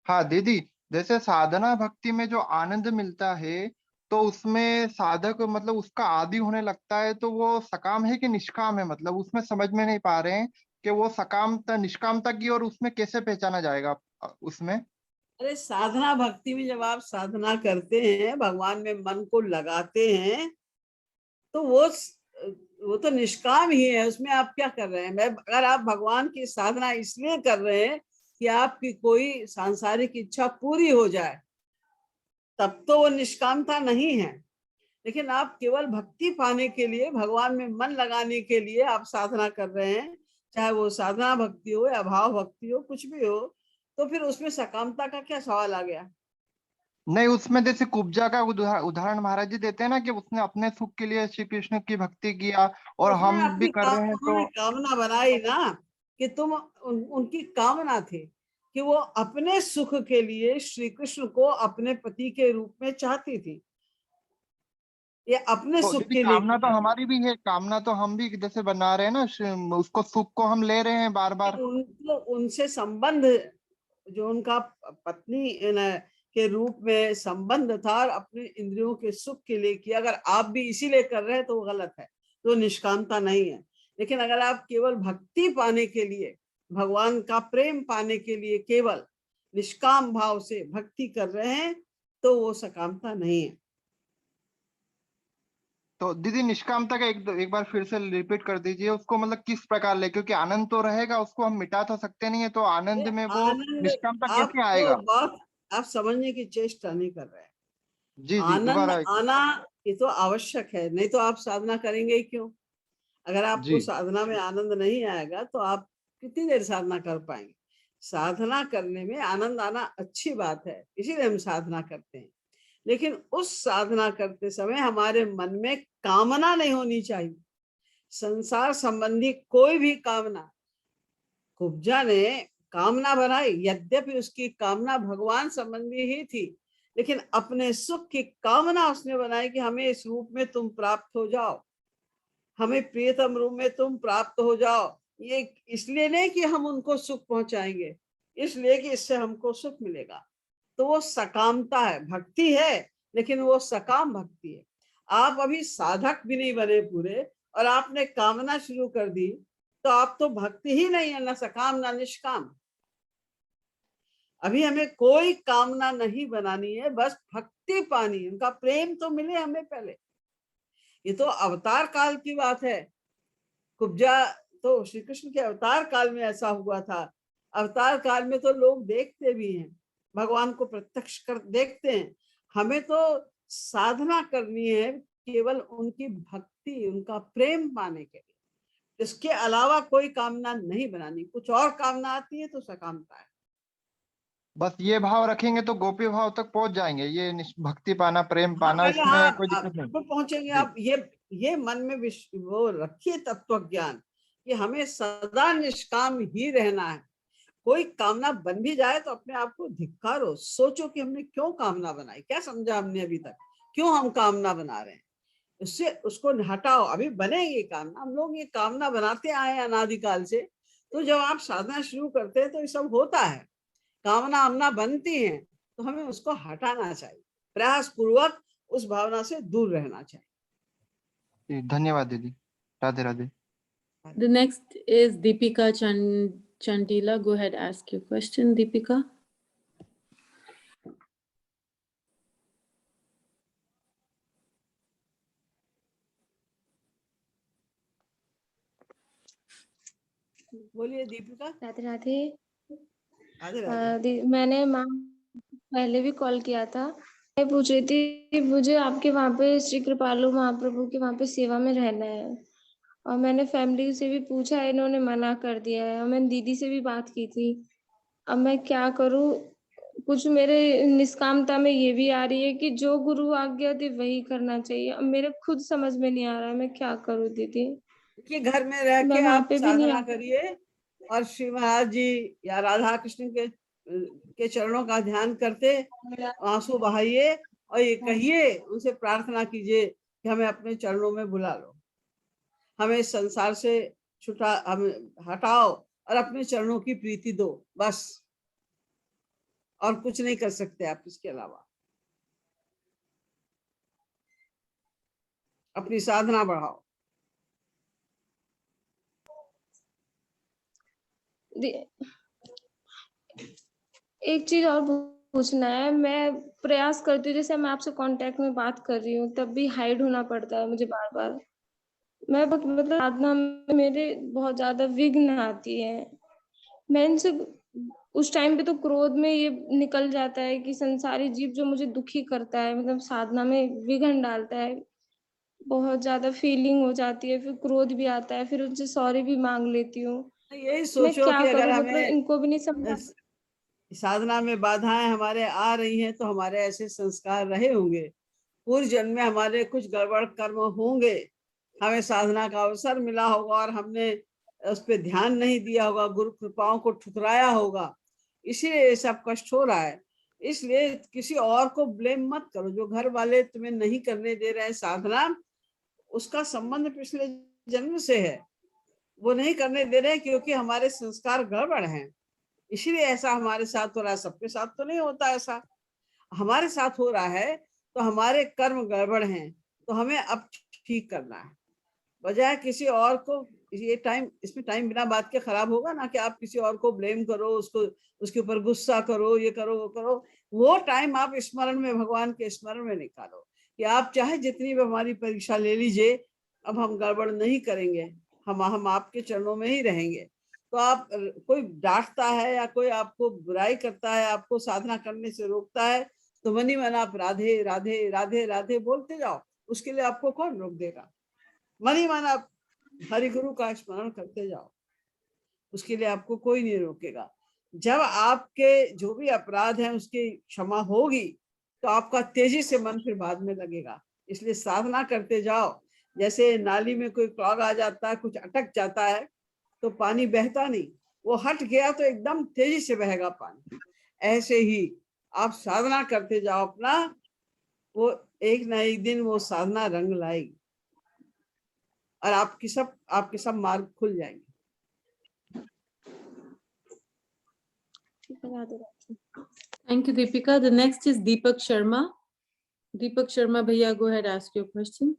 हाँ दीदी, जैसे साधना भक्ति में जो आनंद मिलता है, तो उसमें साधक मतलब उसका आदी होने लगता है, तो वो सकाम है कि निष्काम है? मतलब उसमें समझ में नहीं पा रहे हैं कि वो सकामता निष्कामता की और उसमें कैसे पहचाना जाएगा उसमें। अरे साधना भक्ति में जब आप साधना करते हैं, भगवान में मन को लगाते हैं, तो वो तो निष्काम ही है। उसमें आप क्या कर रहे हैं? अगर आप भगवान की साधना इसलिए कर रहे हैं कि आपकी कोई सांसारिक इच्छा पूरी हो जाए, तब तो वो निष्कामता नहीं है। लेकिन आप केवल भक्ति पाने के लिए, भगवान में मन लगाने के लिए आप साधना कर रहे हैं, चाहे वो साधना भक्ति हो या भाव भक्ति हो, कुछ भी हो, तो फिर उसमें सकामता का क्या सवाल आ गया? नहीं, उसमें जैसे कुब्जा का उदाहरण महाराज जी देते हैं ना, कि उसने अपने सुख के लिए श्री कृष्ण की भक्ति किया, और उसने हम भी कर रहे हैं उन्होंने तो। कामना बनाई ना, कि तुम उनकी कामना थी कि वो अपने सुख के लिए श्री कृष्ण को अपने पति के रूप में चाहती थी। ये अपने तो सुख दीदी के लिए कामना तो किया। हमारी भी है, कामना तो हम भी जैसे बना रहे हैं ना, उसको सुख को हम ले रहे हैं बार बार। उनको उनसे संबंध, जो उनका पत्नी के रूप में संबंध था, और अपने इंद्रियों के सुख के लिए किया। अगर आप भी इसीलिए कर रहे हैं तो वो गलत है, तो निष्कामता नहीं है। लेकिन अगर आप केवल भक्ति पाने के लिए, भगवान का प्रेम पाने के लिए केवल निष्काम भाव से भक्ति कर रहे हैं, तो वो सकामता नहीं है। तो दीदी निष्कामता का एक बार फिर से रिपीट कर दीजिए उसको, मतलब किस प्रकार ले, क्योंकि आनंद तो रहेगा, उसको हम मिटा तो सकते नहीं है, तो आनंद ये में वो आनंद, निष्कामता आप कैसे वो आएगा? बात आप समझने की चेष्टा नहीं कर रहे हैं। जी जी, आनंद दोबारा आना ये तो आवश्यक है, नहीं तो आप साधना करेंगे ही क्यों? अगर आपको जी। साधना में आनंद नहीं आएगा तो आप कितनी देर साधना कर पाएंगे? साधना करने में आनंद आना अच्छी बात है, इसीलिए हम साधना करते हैं। लेकिन उस साधना करते समय हमारे मन में कामना नहीं होनी चाहिए, संसार संबंधी कोई भी कामना। कुब्जा ने कामना बनाई, यद्यपि उसकी कामना भगवान संबंधी ही थी, लेकिन अपने सुख की कामना उसने बनाई कि हमें इस रूप में तुम प्राप्त हो जाओ, हमें प्रियतम रूप में तुम प्राप्त हो जाओ। ये इसलिए नहीं कि हम उनको सुख पहुंचाएंगे, इसलिए कि इससे हमको सुख मिलेगा। तो वो सकामता है, भक्ति है, लेकिन वो सकाम भक्ति है। आप अभी साधक भी नहीं बने पूरे, और आपने कामना शुरू कर दी, तो आप तो भक्ति ही नहीं है, ना सकाम ना निष्काम। अभी हमें कोई कामना नहीं बनानी है, बस भक्ति पानी, उनका प्रेम तो मिले हमें पहले। ये तो अवतार काल की बात है। कुब्जा तो श्री कृष्ण के अवतार काल में ऐसा हुआ था अवतार काल में तो लोग देखते भी हैं, भगवान को प्रत्यक्ष कर देखते हैं। हमें तो साधना करनी है केवल उनकी भक्ति, उनका प्रेम पाने के लिए। इसके अलावा कोई कामना नहीं बनानी। कुछ और कामना आती है तो सकामता है। बस ये भाव रखेंगे तो गोपी भाव तक पहुंच जाएंगे। ये भक्ति पाना, प्रेम हाँ, पाना, पहले इसमें हाँ, कोई आप दिक्कत नहीं। बिल्कुल पहुंचेंगे। जी। आप ये मन में वो रखिए तत्व ज्ञान कि हमें सदा निष्काम ही रहना है। कोई कामना बन भी जाए तो अपने आप को धिक्कारो, सोचो कि हमने क्यों कामना बनाई, क्या समझा हमने अभी तक, क्यों हम कामना बना रहे हैं। उससे उसको हटाओ। अभी बनेगी कामना, हम लोग ये कामना बनाते आए अनादिकाल से। तो जब आप साधना शुरू करते हैं तो ये सब होता है, कामना आमना बनती है, तो हमें उसको हटाना चाहिए, प्रयास पूर्वक उस भावना से दूर रहना चाहिए। जी, धन्यवाद दीदी। Radhe Radhe. The next is Deepika Chantila. Go ahead, ask your question, Deepika. बोलिए दीपिका। राधे राधे। राधे राधे। मैंने माँ पहले भी कॉल किया था। मैं पूछ रही थी, मुझे आपके वहाँ पे श्री कृपालु महाप्रभु के वहाँ पे सेवा में रहना है, और मैंने फैमिली से भी पूछा है, इन्होंने मना कर दिया है, और मैंने दीदी से भी बात की थी। अब मैं क्या करूँ? कुछ मेरे निष्कामता में ये भी आ रही है कि जो गुरु आज्ञा दे वही करना चाहिए। अब मेरे खुद समझ में नहीं आ रहा है मैं क्या करूँ दीदी। कि घर में रह मैं के वहाँ आप पे भी नहीं साधना करिए और श्री महाराज जी या राधा कृष्ण के चरणों का ध्यान करते आंसू बहाइए और ये कहिए, उनसे प्रार्थना कीजिए कि हमें अपने चरणों में बुला लो, हमें इस संसार से छुटा, हमें हटाओ और अपने चरणों की प्रीति दो, बस। और कुछ नहीं कर सकते आप इसके अलावा। अपनी साधना बढ़ाओ। एक चीज और पूछना है। मैं प्रयास करती हूँ, जैसे मैं आपसे कांटेक्ट में बात कर रही हूँ तब भी हाइड होना पड़ता है मुझे बार बार। मैं मतलब साधना में मेरे बहुत ज्यादा विघ्न आती है। मैं इनसे उस टाइम पे तो क्रोध में ये निकल जाता है कि संसारी जीव जो मुझे दुखी करता है, मतलब साधना में विघ्न डालता है, बहुत ज्यादा फीलिंग हो जाती है, फिर क्रोध भी आता है, फिर उनसे सॉरी भी मांग लेती हूँ। यही मैं सोचो क्या कि अगर करूँ? मतलब हमें इनको भी नहीं समझा। साधना में बाधाएं हमारे आ रही हैं तो हमारे ऐसे संस्कार रहे होंगे, पूर्व जन्म में हमारे कुछ गड़बड़ कर्म होंगे, हमें साधना का अवसर मिला होगा और हमने उस पर ध्यान नहीं दिया होगा, गुरु कृपाओं को ठुकराया होगा, इसीलिए ये सब कष्ट हो रहा है। इसलिए किसी और को ब्लेम मत करो। जो घर वाले तुम्हें नहीं करने दे रहे हैं साधना, उसका संबंध पिछले जन्म से है। वो नहीं करने दे रहे हैं क्योंकि हमारे संस्कार गड़बड़ हैं, इसीलिए ऐसा हमारे साथ हो रहा है। सबके साथ तो नहीं होता ऐसा, हमारे साथ हो रहा है तो हमारे कर्म गड़बड़ हैं, तो हमें अब ठीक करना है। बजाय किसी और को ये टाइम, इसमें टाइम बिना बात के खराब होगा ना, कि आप किसी और को ब्लेम करो, उसको उसके ऊपर गुस्सा करो, ये करो वो करो। वो टाइम आप स्मरण में, भगवान के स्मरण में निकालो कि आप चाहे जितनी भी हमारी परीक्षा ले लीजिए, अब हम गड़बड़ नहीं करेंगे, हम आपके चरणों में ही रहेंगे। तो आप, कोई डांटता है या कोई आपको बुराई करता है, आपको साधना करने से रोकता है, तो मनी मन आप राधे राधे राधे राधे बोलते जाओ, उसके लिए आपको कौन रोक देगा। मनी मन आप हरि गुरु का स्मरण करते जाओ, उसके लिए आपको कोई नहीं रोकेगा। जब आपके जो भी अपराध हैं उसकी क्षमा होगी तो आपका तेजी से मन फिर बाद में लगेगा। इसलिए साधना करते जाओ। जैसे नाली में कोई क्लॉग आ जाता है, कुछ अटक जाता है तो पानी बहता नहीं, वो हट गया तो एकदम तेजी से बहेगा पानी। ऐसे ही आप साधना करते जाओ अपना, वो एक न एक दिन वो साधना रंग लाएगी और आपके सब मार्ग खुल जाएंगे। Thank you, Deepika. The next is Deepak Sharma. Deepak Sharma, bhaiya, go ahead, ask your question.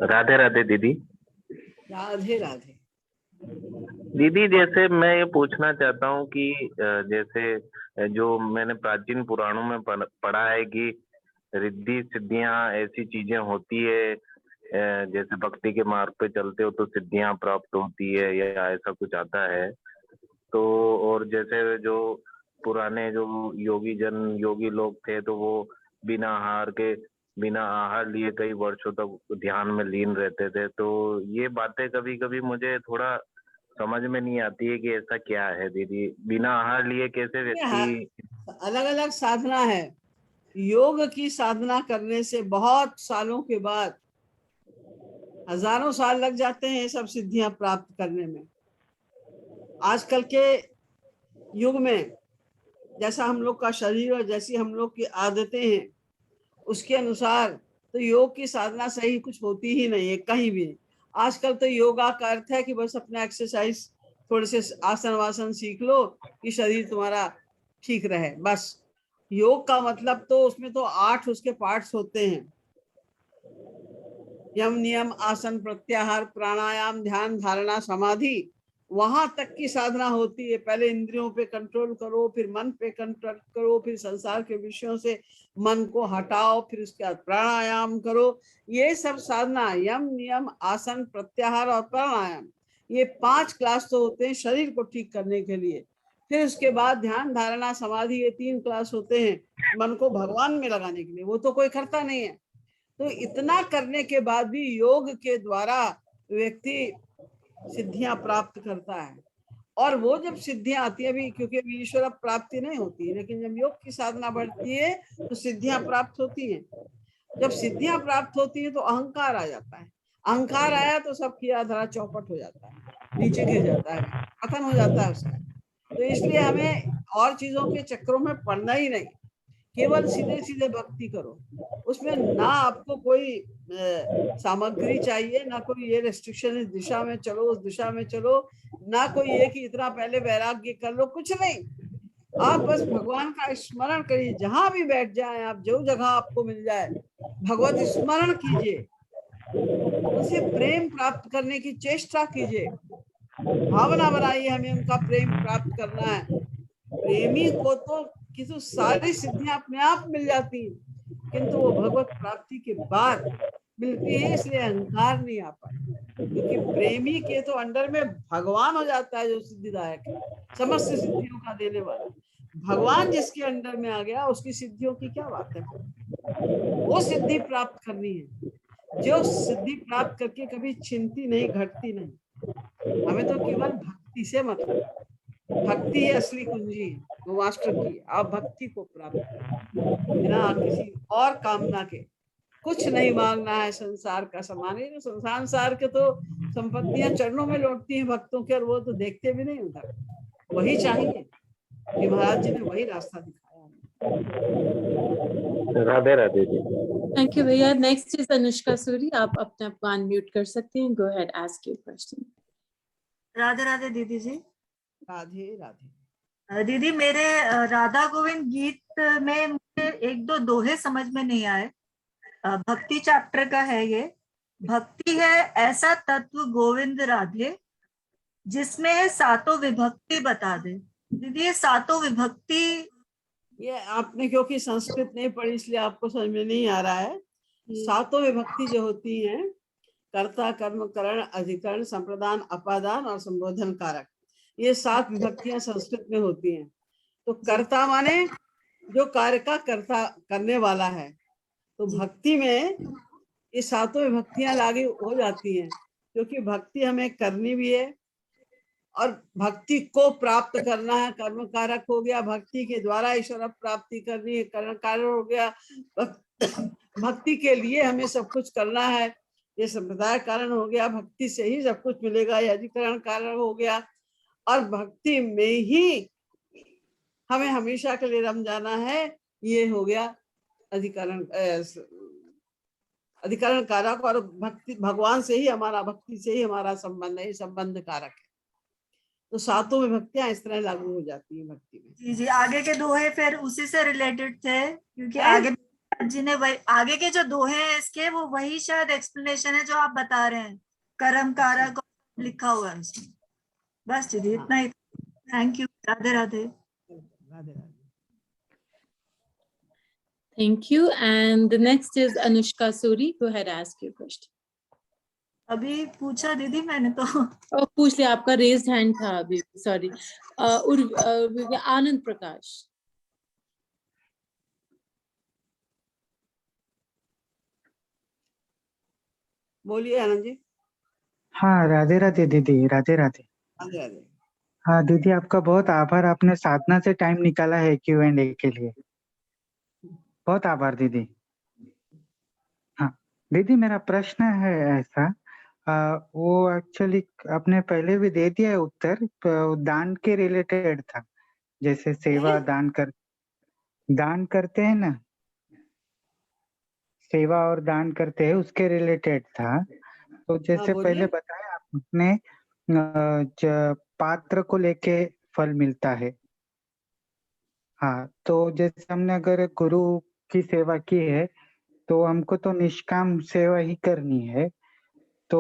Radhe Radhe दीदी। राधे राधे। दीदी, जैसे मैं ये पूछना चाहता हूँ कि जैसे जो मैंने प्राचीन पुराणों में पढ़ा है कि रिद्धि सिद्धियां ऐसी चीजें होती है जैसे भक्ति के मार्ग पे चलते हो तो सिद्धियां प्राप्त होती है या ऐसा कुछ आता है? तो और जैसे जो पुराने जो योगी लोग थे तो वो बिना आहार लिए कई वर्षों तक ध्यान में लीन रहते थे, तो ये बातें कभी कभी मुझे थोड़ा समझ में नहीं आती है कि ऐसा क्या है दीदी, बिना आहार लिए कैसे व्यक्ति? अलग अलग साधना है। योग की साधना करने से बहुत सालों के बाद, हजारों साल लग जाते हैं ये सब सिद्धियां प्राप्त करने में। आजकल के युग में जैसा हम लोग का शरीर और जैसी हम लोग की आदतें हैं उसके अनुसार तो योग की साधना सही कुछ होती ही नहीं है कहीं भी। आजकल तो योगा का अर्थ है कि बस अपना एक्सरसाइज, थोड़े से आसन वासन सीख लो कि शरीर तुम्हारा ठीक रहे, बस। योग का मतलब तो उसमें तो 8 उसके पार्ट्स होते हैं। यम, नियम, आसन, प्रत्याहार, प्राणायाम, ध्यान, धारणा, समाधि, वहां तक की साधना होती है। पहले इंद्रियों पे कंट्रोल करो, फिर मन पे कंट्रोल करो, फिर संसार के विषयों से मन को हटाओ, फिर उसके बाद प्राणायाम करो। ये सब साधना, यम, नियम, आसन, प्रत्याहार और प्राणायाम, ये 5 क्लास तो होते हैं शरीर को ठीक करने के लिए। फिर उसके बाद ध्यान, धारणा, समाधि, ये 3 क्लास होते हैं मन को भगवान में लगाने के लिए। वो तो कोई करता नहीं है। तो इतना करने के बाद भी योग के द्वारा व्यक्ति सिद्धियां प्राप्त करता है। और वो जब सिद्धियां आती है, अभी क्योंकि अभी ईश्वर प्राप्ति नहीं होती है, लेकिन जब योग की साधना बढ़ती है तो सिद्धियां प्राप्त होती हैं। जब सिद्धियां प्राप्त होती है तो अहंकार आ जाता है। अहंकार आया तो सब किया धरा चौपट हो जाता है, नीचे गिर जाता है, पतन हो जाता है उसका। तो इसलिए हमें और चीजों के चक्रों में पड़ना ही नहीं, केवल सीधे सीधे भक्ति करो। उसमें ना आपको कोई सामग्री चाहिए, ना कोई ये रेस्ट्रिक्शन, इस दिशा में चलो उस दिशा में चलो, ना कोई ये कि इतना पहले वैराग्य कर लो, कुछ नहीं। आप बस भगवान का स्मरण करिए, जहां भी बैठ जाए आप, जो जगह आपको मिल जाए भगवत स्मरण कीजिए, उनसे प्रेम प्राप्त करने की चेष्टा कीजिए, भावना बनाइए हमें उनका प्रेम प्राप्त करना है। प्रेमी को तो किसी सारी सिद्धियां अपने आप मिल जाती हैं, किंतु वो भगवत प्राप्ति के बाद मिलती है, इसलिए अहंकार नहीं आ पाता। क्योंकि प्रेमी के तो अंडर में भगवान हो जाता है जो सिद्धिदायक है, समस्त सिद्धियों का देने वाला। भगवान जिसके अंडर में आ गया उसकी सिद्धियों की क्या बात है। वो सिद्धि प्राप्त करनी है जो सिद्धि प्राप्त करके कभी छिनती नहीं, घटती नहीं। हमें तो केवल भक्ति से मतलब, भक्ति ही असली कुंजी है, वो मास्टर की। आप भक्ति को प्राप्त करें बिना किसी और कामना के। कुछ नहीं मांगना है संसार का सामान। ये संसार के तो संपत्तियां चरणों में लौटती हैं भक्तों के, और वो तो देखते भी नहीं उधर। वही चाहिए कि महाराज जी ने वही रास्ता दिखाया। राधे राधे जी। थैंक यू भैया। Next is Anushka Suri. आप अपने आप को अनम्यूट कर सकते हैं। गो ahead, ask your question. Radhe Radhe दीदी जी। राधे राधे। दीदी, मेरे राधा गोविंद गीत में मुझे 1-2 दोहे समझ में नहीं आए। भक्ति चैप्टर का है ये। भक्ति है ऐसा तत्व गोविंद राधे जिसमें है सातों विभक्ति बता दे। दीदी, ये सातों विभक्ति, ये आपने क्योंकि संस्कृत नहीं पढ़ी इसलिए आपको समझ में नहीं आ रहा है। सातों विभक्ति जो होती हैं, कर्ता, कर्म, करण, अधिकरण, संप्रदान, अपादान और संबोधन कारक, ये 7 विभक्तियां संस्कृत में होती हैं। तो कर्ता माने जो कार्य का कर्ता करने वाला है। तो भक्ति में ये सातों विभक्तियां लागू हो जाती हैं, क्योंकि भक्ति हमें करनी भी है और भक्ति को प्राप्त करना है। कर्म कारक हो गया, भक्ति के द्वारा ईश्वर प्राप्ति करनी है। करण कारक हो गया, भक्ति के लिए हमें सब कुछ करना है। ये संप्रदाय कारण हो गया, भक्ति से ही सब कुछ मिलेगा। ये अधिकरण कारण हो गया, और भक्ति में ही हमें हमेशा के लिए रम जाना है। ये हो गया अधिकरण कारक। और भक्ति भगवान से ही हमारा, भक्ति से ही हमारा संबंध है, संबंध कारक है। तो सातों विभक्तियां इस तरह लागू हो जाती है भक्ति में। जी जी, आगे के दोहे फिर उसी से रिलेटेड थे, क्योंकि आगे जी ने वही, आगे के जो दोहे हैं इसके, वो वही शायद एक्सप्लेनेशन है जो आप बता रहे हैं। कर्म कारक लिखा हुआ है उसमें। बस दीदी इतना ही। Thank you. Radhe Radhe. Radhe Radhe. Thank you. And the next is Anushka Suri. Go ahead, ask your question. अभी पूछा दीदी मैंने तो। पूछ लिया, आपका रेज्ड हैंड था अभी, सॉरी। आनंद प्रकाश। बोलिए आनंद जी। हाँ, राधे राधे दीदी, राधे राधे। राधे राधे। हाँ दीदी, आपका बहुत आभार, आपने साधना से टाइम निकाला है Q&A के लिए, बहुत आभार दीदी। हाँ दीदी, मेरा प्रश्न है ऐसा, वो एक्चुअली आपने पहले भी दे दिया है उत्तर, दान के रिलेटेड था, जैसे सेवा दान करते हैं ना, सेवा और दान करते हैं, उसके रिलेटेड था। तो जैसे पहले बताया आपने, पात्र को लेके फल मिलता है। हाँ, तो जैसे हमने अगर गुरु की सेवा की है तो हमको तो निष्काम सेवा ही करनी है, तो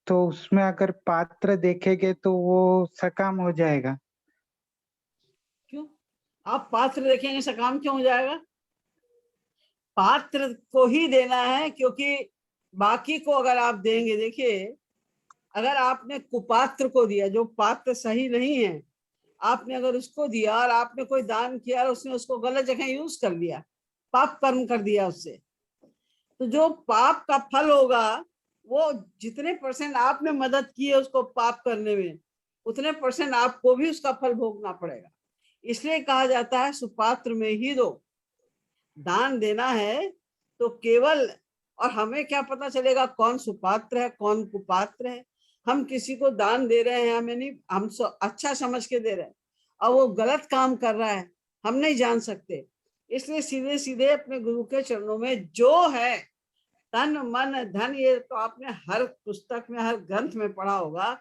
उसमें अगर पात्र देखेंगे तो वो सकाम हो जाएगा। क्यों आप पात्र देखेंगे सकाम क्यों हो जाएगा? पात्र को ही देना है, क्योंकि बाकी को अगर आप देंगे, देखिए अगर आपने कुपात्र को दिया, जो पात्र सही नहीं है, आपने अगर उसको दिया और आपने कोई दान किया और उसने उसको गलत जगह यूज कर लिया, पाप कर्म कर दिया उससे, तो जो पाप का फल होगा वो जितने % आपने मदद की है उसको पाप करने में, उतने % आपको भी उसका फल भोगना पड़ेगा। इसलिए कहा जाता है सुपात्र में ही दो। दान देना है तो केवल, और हमें क्या पता चलेगा कौन सुपात्र है कौन कुपात्र है? हम किसी को दान दे रहे हैं, हमें नहीं, हम अच्छा समझ के दे रहे हैं और वो गलत काम कर रहा है, हम नहीं जान सकते। इसलिए सीधे सीधे अपने गुरु के चरणों में जो है तन मन धन, ये तो आपने हर पुस्तक में हर ग्रंथ में पढ़ा होगा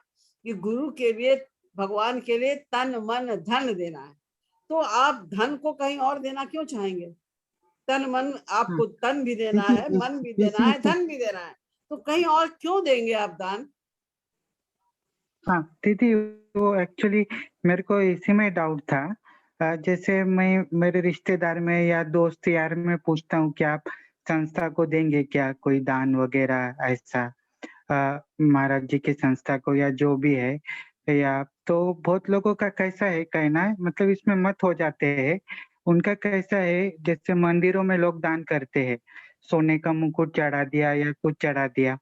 कि गुरु के लिए, भगवान के लिए तन मन धन देना है। तो आप धन को कहीं और देना क्यों चाहेंगे? तन मन, आपको तन भी देना है, मन भी देना है, धन भी देना है, तो कहीं और क्यों देंगे आप दान? हाँ दीदी, वो एक्चुअली मेरे को इसी में डाउट था। जैसे मैं मेरे रिश्तेदार में या दोस्त यार में पूछता हूँ कि आप संस्था को देंगे क्या कोई दान वगैरह ऐसा, महाराज जी की संस्था को या जो भी है, या तो बहुत लोगों का कैसा है कहना है, मतलब इसमें मत हो जाते हैं। उनका कैसा है, जैसे मंदिरों में लोग दान करते हैं, सोने का मुकुट चढ़ा दिया या कुछ चढ़ा दिया,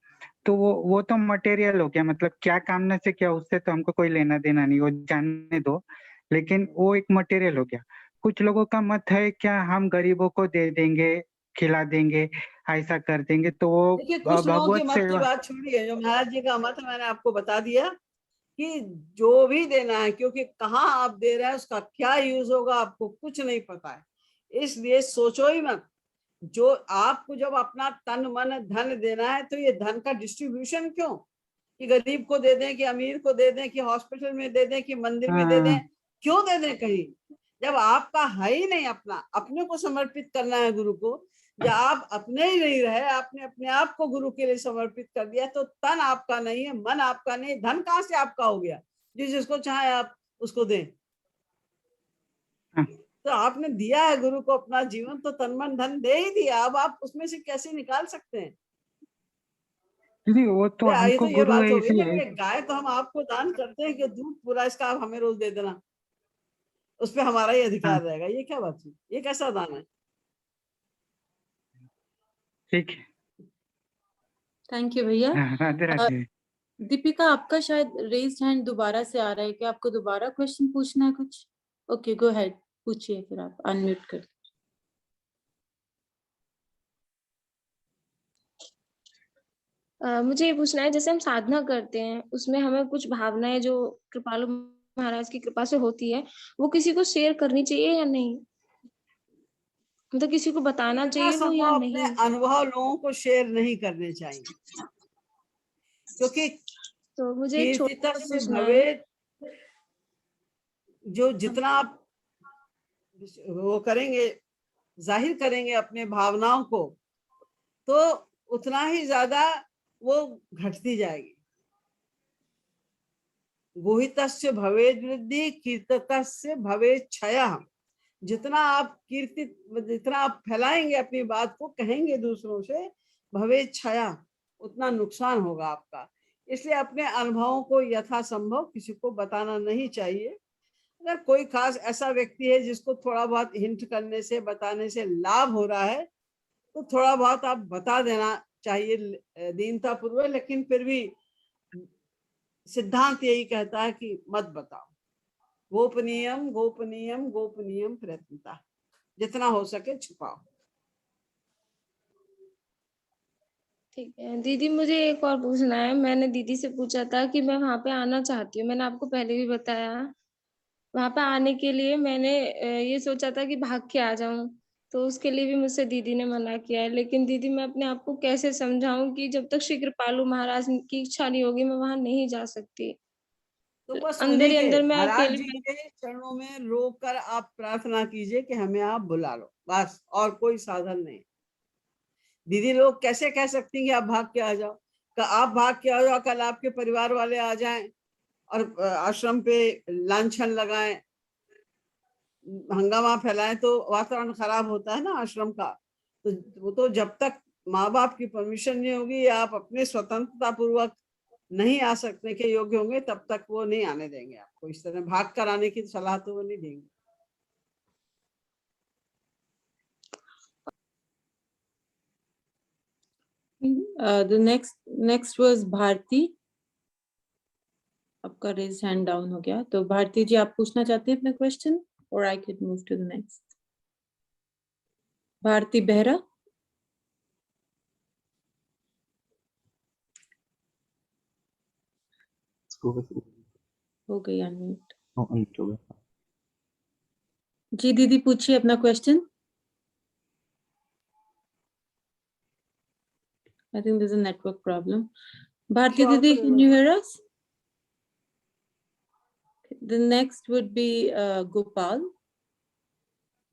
तो वो तो मटेरियल हो गया, मतलब क्या कामना से क्या, उससे तो हमको कोई लेना देना नहीं, वो जानने दो, लेकिन वो एक मटेरियल हो गया। कुछ लोगों का मत है क्या हम गरीबों को दे देंगे, खिला देंगे, ऐसा कर देंगे, तो वो देखिए कुछ लोगों की भगवत मत की सेवा। बात छोड़िए, जो महाराज जी का मत है मैंने आपको बता दिया कि जो भी देना है, क्योंकि कहाँ आप दे रहे हैं उसका क्या यूज होगा आपको कुछ नहीं पता है, इसलिए सोचो ही मत। जो आपको जब अपना तन मन धन देना है तो ये धन का डिस्ट्रीब्यूशन क्यों, कि गरीब को दे दें कि अमीर को दे दें कि हॉस्पिटल में दे दें कि मंदिर में दे दें, क्यों दे दें कहीं, जब आपका है ही नहीं, अपना अपने को समर्पित करना है गुरु को, या आप अपने ही नहीं रहे, आपने अपने आप को गुरु के लिए समर्पित कर दिया, तो तन आपका नहीं है, मन आपका नहीं, धन कहाँ से आपका हो गया? जिसको चाहे आप उसको दें। तो आपने दिया है गुरु को अपना जीवन, तो तन मन धन दे ही दिया, अब आप उसमें से कैसे निकाल सकते हैं? जी वो तो ये हमको तो ये गुरु बात है हो गई ना इसलिए। कि गाय तो हम आपको दान करते हैं कि दूध पूरा इसका आप हमें रोज दे देना, उस पर हमारा ही अधिकार रहेगा, ये क्या बात हुई? ये कैसा दान है? ठीक है, थैंक यू भैया। राधे राधे। दीपिका, आपका शायद रेज्ड हैंड दोबारा से आ रहा है, क्या आपको दोबारा क्वेश्चन पूछना है कुछ? ओके, गो अहेड, पूछिए, फिर आप अनम्यूट कर। मुझे ये पूछना है, जैसे हम साधना करते हैं उसमें हमें कुछ भावनाएं जो कृपालु महाराज की कृपा से होती है, वो किसी को शेयर करनी चाहिए या नहीं? मतलब किसी को बताना चाहिए वो या अपने नहीं? अनुभव लोगों को शेयर नहीं करने चाहिए, क्योंकि तो मुझे एक छोटा सा कीर्तितस्य पूछना है। भवेत्, जो जितना आप वो करेंगे, जाहिर करेंगे अपने भावनाओं को, तो उतना ही ज्यादा वो घटती जाएगी। गुहितस्य भवेत् वृद्धि, कीर्तितस्य भवेत् क्षयः। जितना आप जितना आप फैलाएंगे अपनी बात को, कहेंगे दूसरों से, भवेत् क्षयः, उतना नुकसान होगा आपका। इसलिए अपने अनुभवों को यथासंभव किसी को बताना नहीं चाहिए। अगर कोई खास ऐसा व्यक्ति है जिसको थोड़ा बहुत हिंट करने से, बताने से लाभ हो रहा है, तो थोड़ा बहुत आप बता देना चाहिए दीनता पूर्वक, लेकिन फिर भी सिद्धांत यही कहता है कि मत बताओ। गोपनीयम गोपनीयम गोपनीयम प्रयत्नता, जितना हो सके छुपाओ। ठीक है दीदी, मुझे एक और पूछना है। मैंने दीदी से पूछा था कि मैं वहां पे आना चाहती हूँ, मैंने आपको पहले भी बताया। वहां पे आने के लिए मैंने ये सोचा था कि भाग के आ जाऊं, तो उसके लिए भी मुझसे दीदी ने मना किया है। लेकिन दीदी मैं अपने आप को कैसे समझाऊं कि जब तक श्री कृपालु महाराज की इच्छा नहीं होगी मैं वहां नहीं जा सकती। तो बस अंदर उन्हीं ही के अंदर मैं महाराज अकेले जी के चरणों में रोक कर आप प्रार्थना कीजिए कि हमें आप बुला लो, बस, और कोई साधन नहीं। दीदी लोग कैसे कह सकती हैं कि आप भाग के आ जाओ? आप भाग के आ जाओ, कल आपके परिवार वाले आ जाएं और आश्रम पे लांछन लगाएं, हंगामा फैलाएं, तो वातावरण खराब होता है ना आश्रम का। तो वो तो जब तक माँ बाप की परमिशन नहीं होगी या आप अपने स्वतंत्रता पूर्वक नहीं आ सकने के योग्य होंगे, तब तक वो नहीं आने देंगे आपको। इस तरह भाग कर आने की सलाह तो वो नहीं देंगे। The next was Bharti. आपका रेज हैंड डाउन हो गया, तो भारती जी आप पूछना चाहते हैं अपना क्वेश्चन, और I can move to the next. Bharti Behera. हो गई अनम्यूट। जी दीदी पूछिए अपना question. I think there's a network problem. Bharti Didi, can you hear us? The next would be Gopal.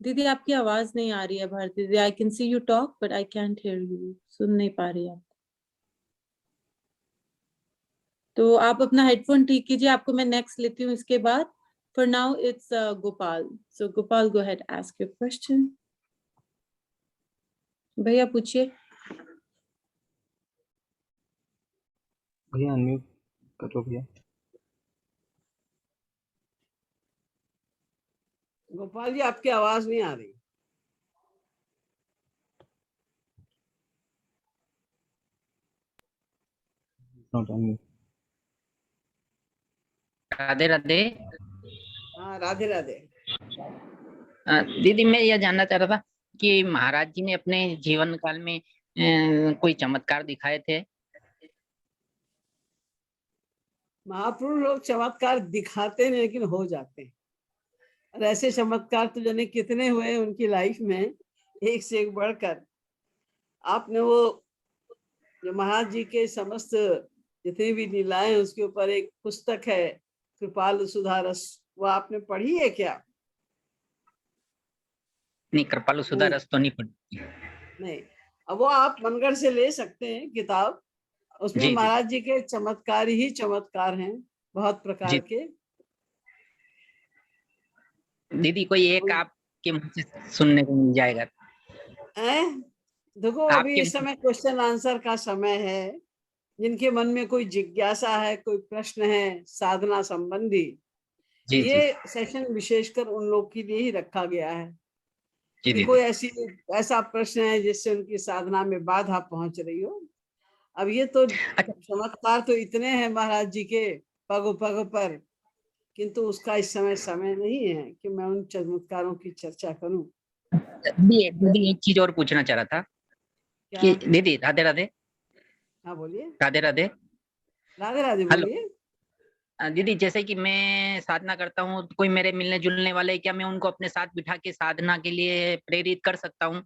दीदी आपकी आवाज नहीं आ रही है भारती दीदी। I can see you talk, but I can't hear you. सुन नहीं पा रही आप। तो आप अपना हेडफोन ठीक कीजिए, आपको मैं नेक्स्ट लेती हूँ इसके बाद। For now it's Gopal. So Gopal, go ahead, ask your question. भैया पूछिए। भैया अनम्यूट करो भैया। गोपाल जी आपकी आवाज नहीं आ रही। राधे राधे। हाँ राधे राधे। दीदी मैं यह जानना चाह रहा था कि महाराज जी ने अपने जीवन काल में कोई चमत्कार दिखाए थे? महापुरुष लोग चमत्कार दिखाते नहीं, लेकिन हो जाते हैं। और ऐसे चमत्कार तो जाने कितने हुए उनकी लाइफ में, एक से एक बढ़कर। आपने वो जो महाराज जी के समस्त जितनी भी लीलाएं, उसके ऊपर एक पुस्तक है कृपालु सुधा रस, वो आपने पढ़ी है क्या? नहीं, कृपालु सुधा रस तो नहीं पढ़ी। नहीं, अब वो आप मनगढ़ से ले सकते हैं किताब। उसमें महाराज जी के चमत्कार ही चमत्कार हैं, बहुत प्रकार के। दीदी कोई एक आपके मुंह से सुनने को मिल जाएगा? देखो अभी इस समय क्वेश्चन आंसर का समय है। जिनके मन में कोई जिज्ञासा है, कोई प्रश्न है साधना संबंधी, ये सेशन विशेषकर उन लोग के लिए ही रखा गया है। कि कोई ऐसा प्रश्न है जिससे उनकी साधना में बाधा पहुंच रही हो। अब ये तो चमत्कार तो इतने हैं महाराज जी के पग पग पर, किंतु उसका इस समय नहीं है कि मैं उन चमत्कारों की चर्चा करूं। दीदी एक चीज और पूछना चाह रहा था कि दीदी राधे राधे। हाँ बोलिए। राधे राधे। राधे राधे बोलिए। दीदी जैसे कि मैं साधना करता हूँ, तो कोई मेरे मिलने जुलने वाले, क्या मैं उनको अपने साथ बिठा के साधना के लिए प्रेरित कर सकता हूँ?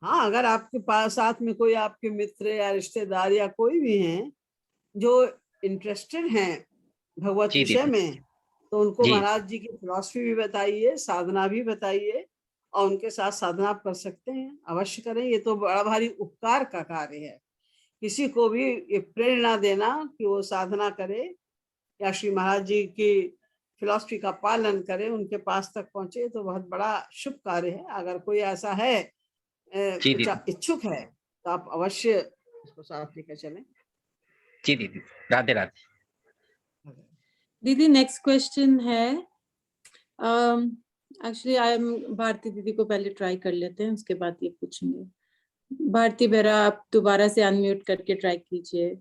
हाँ, अगर आपके पास साथ में कोई आपके मित्र या रिश्तेदार या कोई भी हैं जो इंटरेस्टेड हैं भगवत विषय में, तो उनको महाराज जी की फिलॉसफी भी बताइए, साधना भी बताइए, और उनके साथ साधना आप कर सकते हैं। अवश्य करें, ये तो बड़ा भारी उपकार का कार्य है। किसी को भी ये प्रेरणा देना कि वो साधना करे या श्री महाराज जी की फिलॉसफी का पालन करे, उनके पास तक पहुंचे, तो बहुत बड़ा शुभ कार्य है। अगर कोई ऐसा है इच्छुक है तो आप अवश्य इसको साथ लेकर चलें। जी दीदी, राधे राधे। दीदी नेक्स्ट क्वेश्चन है, एक्चुअली आई एम भारती दीदी को पहले ट्राई कर लेते हैं, उसके बाद ये पूछेंगे। भारती बेरा, आप दोबारा से अनम्यूट करके ट्राई कीजिए।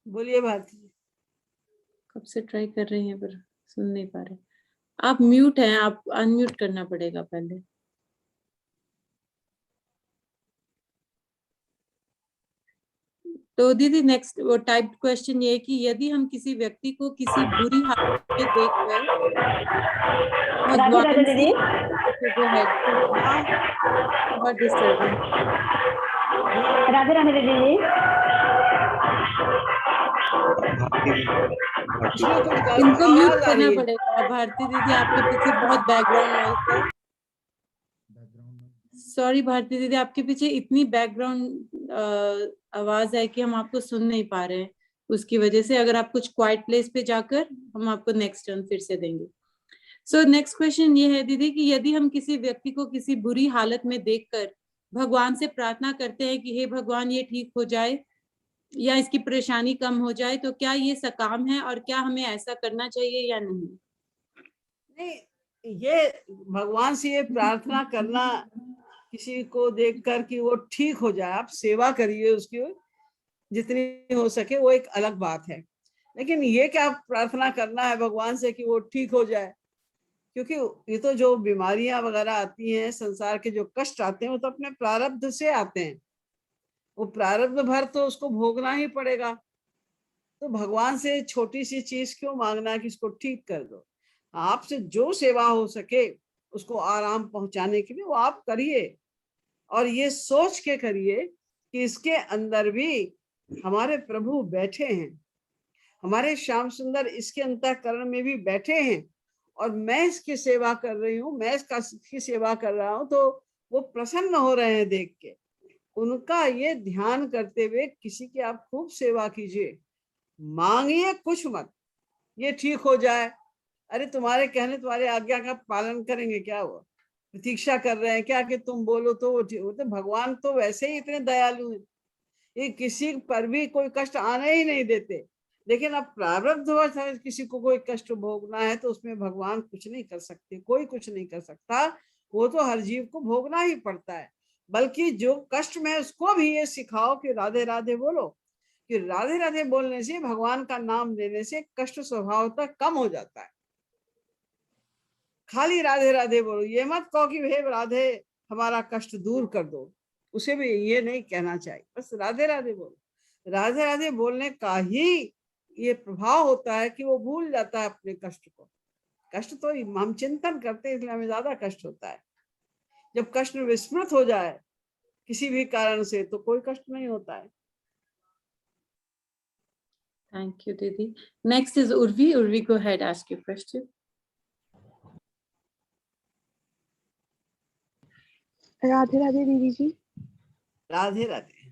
बोलिए भारती जी। कब से ट्राई कर रही हैं पर सुन नहीं पा रहे। आप म्यूट हैं, आप अनम्यूट करना पड़ेगा पहले। तो दीदी नेक्स्ट वो टाइप्ड क्वेश्चन ये है कि यदि हम किसी व्यक्ति को किसी बुरी हालत में देखकर भगवान से गो हेड बहुत डिस्टर्बिंग। राधे राधे दीदी जी। इनको म्यूट करना पड़ेगा। भारती दीदी आपके पीछे बहुत बैकग्राउंड नॉइज है। सॉरी भारती दीदी, आपके पीछे इतनी बैकग्राउंड आवाज है कि हम आपको सुन नहीं पा रहे हैं। उसकी वजह से अगर आप कुछ क्वाइट प्लेस पे जाकर, हम आपको नेक्स्ट टर्न फिर से देंगे। सो नेक्स्ट क्वेश्चन ये है दीदी कि यदि हम किसी व्यक्ति को किसी बुरी हालत में देखकर भगवान से प्रार्थना करते हैं कि हे भगवान ये ठीक हो जाए या इसकी परेशानी कम हो जाए, तो क्या ये सकाम है और क्या हमें ऐसा करना चाहिए या नहीं? नहीं, ये भगवान से ये प्रार्थना करना किसी को देखकर कि वो ठीक हो जाए, आप सेवा करिए उसकी जितनी हो सके, वो एक अलग बात है। लेकिन ये क्या प्रार्थना करना है भगवान से कि वो ठीक हो जाए, क्योंकि ये तो जो बीमारियां वगैरह आती हैं, संसार के जो कष्ट आते हैं, वो तो अपने प्रारब्ध से आते हैं। वो प्रारब्ध भर तो उसको भोगना ही पड़ेगा। तो भगवान से छोटी सी चीज क्यों मांगना है कि इसको ठीक कर दो। आपसे जो सेवा हो सके उसको आराम पहुंचाने के लिए वो आप करिए, और ये सोच के करिए कि इसके अंदर भी हमारे प्रभु बैठे हैं, हमारे श्याम सुंदर इसके अंतःकरण में भी बैठे हैं, और मैं इसकी सेवा कर रही हूँ, मैं इसकी सेवा कर रहा हूँ, तो वो प्रसन्न हो रहे हैं देख के। उनका ये ध्यान करते हुए किसी की आप खूब सेवा कीजिए, मांगिए कुछ मत, ये ठीक हो जाए। अरे तुम्हारे कहने, तुम्हारे आज्ञा का पालन करेंगे क्या? वो प्रतीक्षा कर रहे हैं क्या कि तुम बोलो तो वो तो भगवान तो वैसे ही इतने दयालु हैं, ये किसी पर भी कोई कष्ट आने ही नहीं देते। लेकिन अब प्रारब्धवश किसी को कोई कष्ट भोगना है तो उसमें भगवान कुछ नहीं कर सकते, कोई कुछ नहीं कर सकता, वो तो हर जीव को भोगना ही पड़ता है। बल्कि जो कष्ट में उसको भी ये सिखाओ कि राधे राधे बोलो, कि राधे राधे बोलने से, भगवान का नाम लेने से कष्ट स्वभावतः कम हो जाता है। खाली राधे राधे बोलो, ये मत कहो कि हे राधे हमारा कष्ट दूर कर दो, उसे भी ये नहीं कहना चाहिए, बस राधे राधे बोलो। राधे राधे बोलने का ही ये प्रभाव होता है कि वो भूल जाता है अपने कष्ट को। कष्ट तो हम चिंतन करते हैं इसलिए हमें ज्यादा कष्ट होता है। जब कष्ट विस्मृत हो जाए किसी भी कारण से तो कोई कष्ट नहीं होता है। थैंक यू दीदी। Next is Urvi. Urvi, go ahead, ask your question. Radhe Radhe दीदी जी। राधे राधे।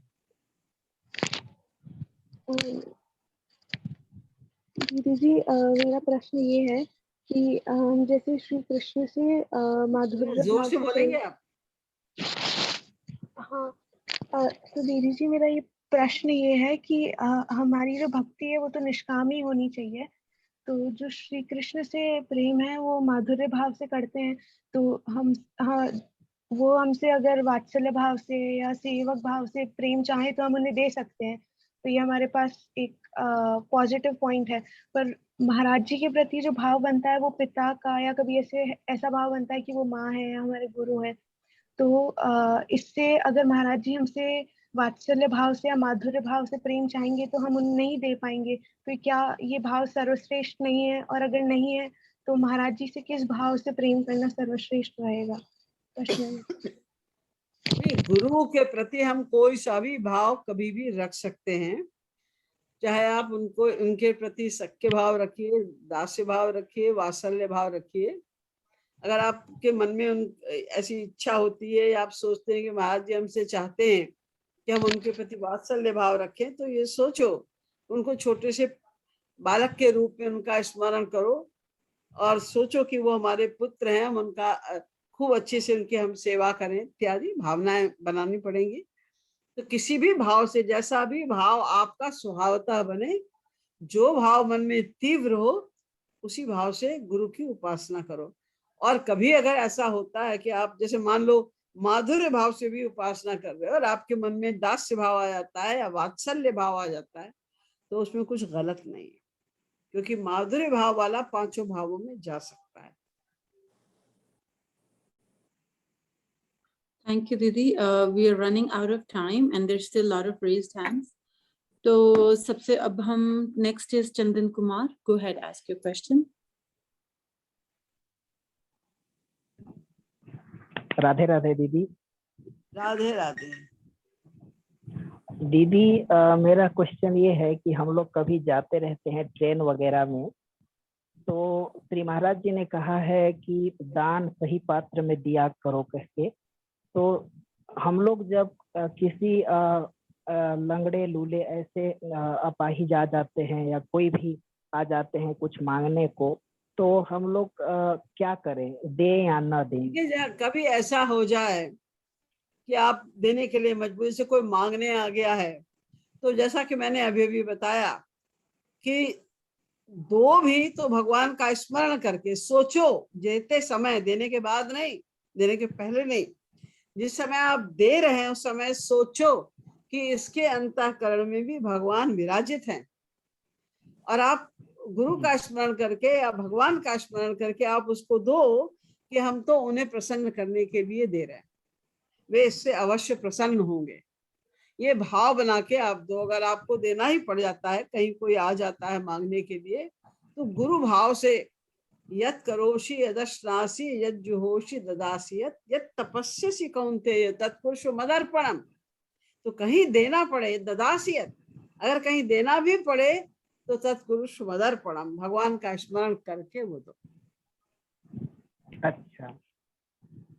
दीदी जी, मेरा प्रश्न ये है कि हम जैसे श्री कृष्ण से माधुर्य जोर भाव से बोलेंगे आप? हाँ, तो दीदी जी मेरा ये प्रश्न ये है कि हमारी जो भक्ति है वो तो निष्काम ही होनी चाहिए। तो जो श्री कृष्ण से प्रेम है वो माधुर्य भाव से करते हैं, तो हम वो हमसे अगर वात्सल्य भाव से या सेवक भाव से प्रेम चाहे तो हम उन्हें दे सकते हैं। तो ये हमारे पास एक पॉजिटिव पॉइंट है। पर महाराज जी के प्रति जो भाव बनता है वो पिता का, या कभी ऐसा भाव बनता है कि वो माँ है या हमारे गुरु है। तो इससे अगर महाराज जी हमसे वात्सल्य भाव से या माधुर्य भाव से प्रेम चाहेंगे तो हम उन्हें नहीं दे पाएंगे। तो क्या ये भाव सर्वश्रेष्ठ नहीं है? और अगर नहीं है तो महाराज जी से किस भाव से प्रेम करना सर्वश्रेष्ठ रहेगा? गुरु के प्रति हम कोई सा भी भाव कभी भी रख सकते हैं, चाहे आप उनको उनके प्रति सख्य भाव रखिए, दास्य भाव रखिए, वात्सल्य भाव रखिए। अगर आपके मन में ऐसी इच्छा होती है या आप सोचते हैं कि महाराज जी हमसे चाहते हैं कि हम उनके प्रति वात्सल्य भाव रखें, तो ये सोचो, उनको छोटे से बालक के रूप में उनका स्मरण करो और सोचो कि वो हमारे पुत्र हैं, हम उनका खूब अच्छे से उनकी हम सेवा करें इत्यादि भावनाएं बनानी पड़ेंगी। तो किसी भी भाव से, जैसा भी भाव आपका स्वभावतः बने, जो भाव मन में तीव्र हो, उसी भाव से गुरु की उपासना करो। और कभी अगर ऐसा होता है कि आप जैसे मान लो माधुर्य भाव से भी उपासना कर रहे हो और आपके मन में दास्य भाव आ जाता है या वात्सल्य भाव आ जाता है, तो उसमें कुछ गलत नहीं है, क्योंकि माधुर्य भाव वाला पांचों भावों में जा सकता है। Thank you, Didi. We are running out of time and there's still a lot of raised hands. तो सबसे अब हम next is Chandan Kumar. Go ahead, ask your question. Radhe Radhe दीदी। राधे राधे दीदी, मेरा क्वेश्चन ये है कि हम लोग कभी जाते रहते हैं ट्रेन वगैरह में, तो श्री महाराज जी ने कहा है कि दान सही पात्र में दिया करो करके। तो हम लोग जब किसी लंगड़े लूले ऐसे अपाहिज आ जाते हैं या कोई भी आ जाते हैं कुछ मांगने को, तो हम लोग क्या करें, दें या ना दें? कभी ऐसा हो जाए कि आप देने के लिए मजबूरी से कोई मांगने आ गया है, तो जैसा कि मैंने अभी भी बताया कि दो भी तो भगवान का स्मरण करके सोचो, देते समय, देने के बाद नहीं, देने के पहले नहीं, जिस समय आप दे रहे हैं उस समय सोचो कि इसके अंतःकरण में भी भगवान विराजित हैं, और आप गुरु का स्मरण करके या भगवान का स्मरण करके आप उसको दो कि हम तो उन्हें प्रसन्न करने के लिए दे रहे हैं, वे इससे अवश्य प्रसन्न होंगे। ये भाव बना के आप दो। अगर आपको देना ही पड़ जाता है, कहीं कोई आ जाता है मांगने के लिए, तो गुरु भाव से यत् करोषि यदश्नासि यज्जुहोषि ददासि यत् तपस्यसि कौन्तेय तत्पुरुषो मदर्पणम। तो कहीं देना पड़े ददासि यत्, अगर कहीं देना भी पड़े तो तत्पुरुष मदर्पणम, भगवान का स्मरण करके वो दो। अच्छा,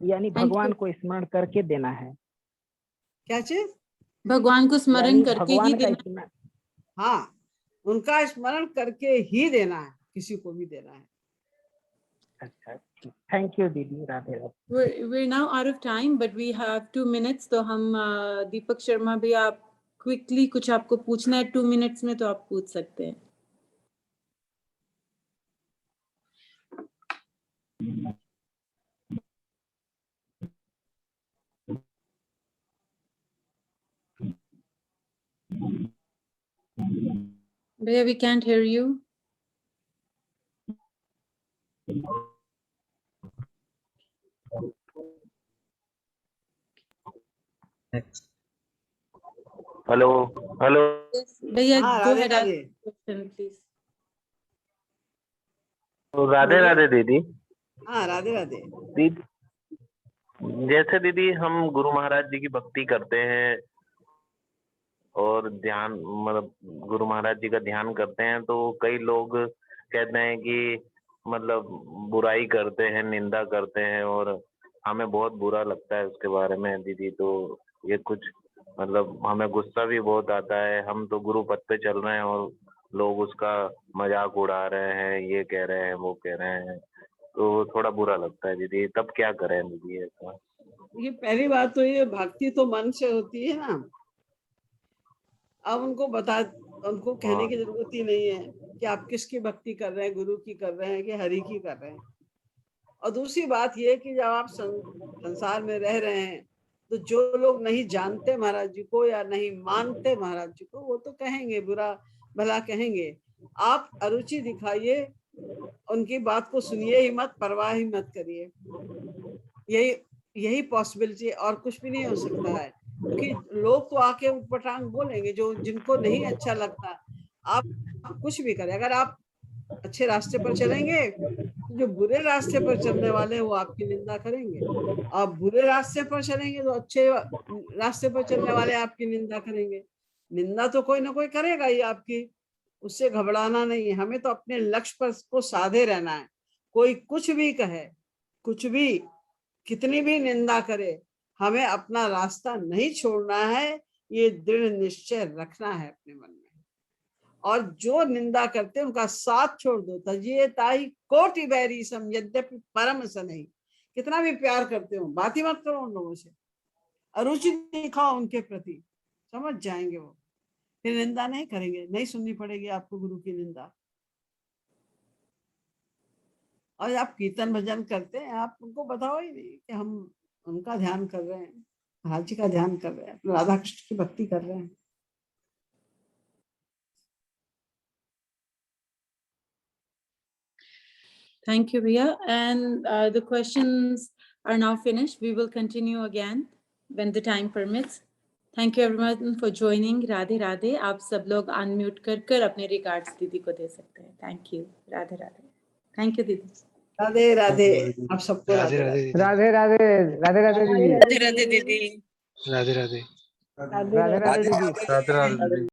यानी भगवान को स्मरण करके देना है। क्या चीज? भगवान को स्मरण करके ही देना। हाँ, उनका स्मरण करके ही देना है, किसी को भी देना है। अच्छा, थैंक यू दीदी। Radhe Radhe. We're now out of time, but we have 2 minutes. तो हम दीपक शर्मा भी, आप क्विकली कुछ आपको पूछना है 2 minutes में, तो आप पूछ सकते हैं। भैया, we can't hear you. Next. Hello hello. भैया, go Radhe ahead, Radhe. ask question please. Radhe Radhe दीदी। हाँ, राधे राधे। दीदी, जैसे दीदी हम गुरु महाराज जी की भक्ति करते हैं और ध्यान, मतलब गुरु महाराज जी का ध्यान करते हैं, तो कई लोग कहते हैं कि मतलब बुराई करते हैं, निंदा करते हैं, और हमें बहुत बुरा लगता है उसके बारे में दीदी। तो ये कुछ मतलब हमें गुस्सा भी बहुत आता है। हम तो गुरु पथ पे चल रहे हैं और लोग उसका मजाक उड़ा रहे हैं, ये कह रहे हैं, वो कह रहे हैं, तो थोड़ा बुरा लगता है दीदी। तब क्या करें दीदी ऐसा? ये पहली बात तो ये भक्ति तो मन से होती है ना। अब उनको कहने की जरूरत ही नहीं है कि आप किसकी भक्ति कर रहे हैं, गुरु की कर रहे हैं कि हरि की कर रहे हैं। और दूसरी बात ये कि जब आप संसार में रह रहे हैं, तो जो लोग नहीं जानते महाराज जी को या नहीं मानते महाराज जी को, वो तो कहेंगे, बुरा भला कहेंगे। आप अरुचि दिखाइए, उनकी बात को सुनिए ही मत, परवाह ही मत करिए। यही पॉसिबिलिटी, और कुछ भी नहीं हो सकता है, क्योंकि लोग तो आके उटपटांग बोलेंगे जो जिनको नहीं अच्छा लगता। आप कुछ भी करें, अगर आप अच्छे रास्ते पर चलेंगे तो जो बुरे रास्ते पर चलने वाले हैं वो आपकी निंदा करेंगे। आप बुरे रास्ते पर चलेंगे तो अच्छे रास्ते पर चलने वाले आपकी निंदा करेंगे। निंदा तो कोई ना कोई करेगा ही आपकी, उससे घबराना नहीं है। हमें तो अपने लक्ष्य पर को साधे रहना है। कोई कुछ भी कहे, कुछ भी, कितनी भी निंदा करे, हमें अपना रास्ता नहीं छोड़ना है। ये दृढ़ निश्चय रखना है अपने मन में। और जो निंदा करते हैं उनका साथ छोड़ दो। तजिए ताही कोटि बैरी सम यद्यपि परम सनहि। कितना भी प्यार करते हो बात ही मत करो उन लोगों से, अरुचि दिखाओ उनके प्रति, समझ जाएंगे वो, फिर निंदा नहीं करेंगे, नहीं सुननी पड़ेगी आपको गुरु की निंदा। और आप कीर्तन भजन करते हैं, आप उनको बताओ ही नहीं कि हम उनका ध्यान कर रहे हैं, महाराज जी का ध्यान कर रहे हैं, राधा कृष्ण की भक्ति कर रहे हैं। Thank you, Riya. And the questions are now finished. We will continue again when the time permits. Thank you everyone for joining. Radhe Radhe. आप सब लोग unmute कर अपने regards दीदी को दे सकते हैं. Thank you. Radhe Radhe. Thank you दीदी. राधे राधे आप सबको राधे राधे दीदी। राधे राधे राधे राधे दीदी। राधे राधे दीदी। राधे राधे राधे राधे दीदी। राधे राधे दीदी।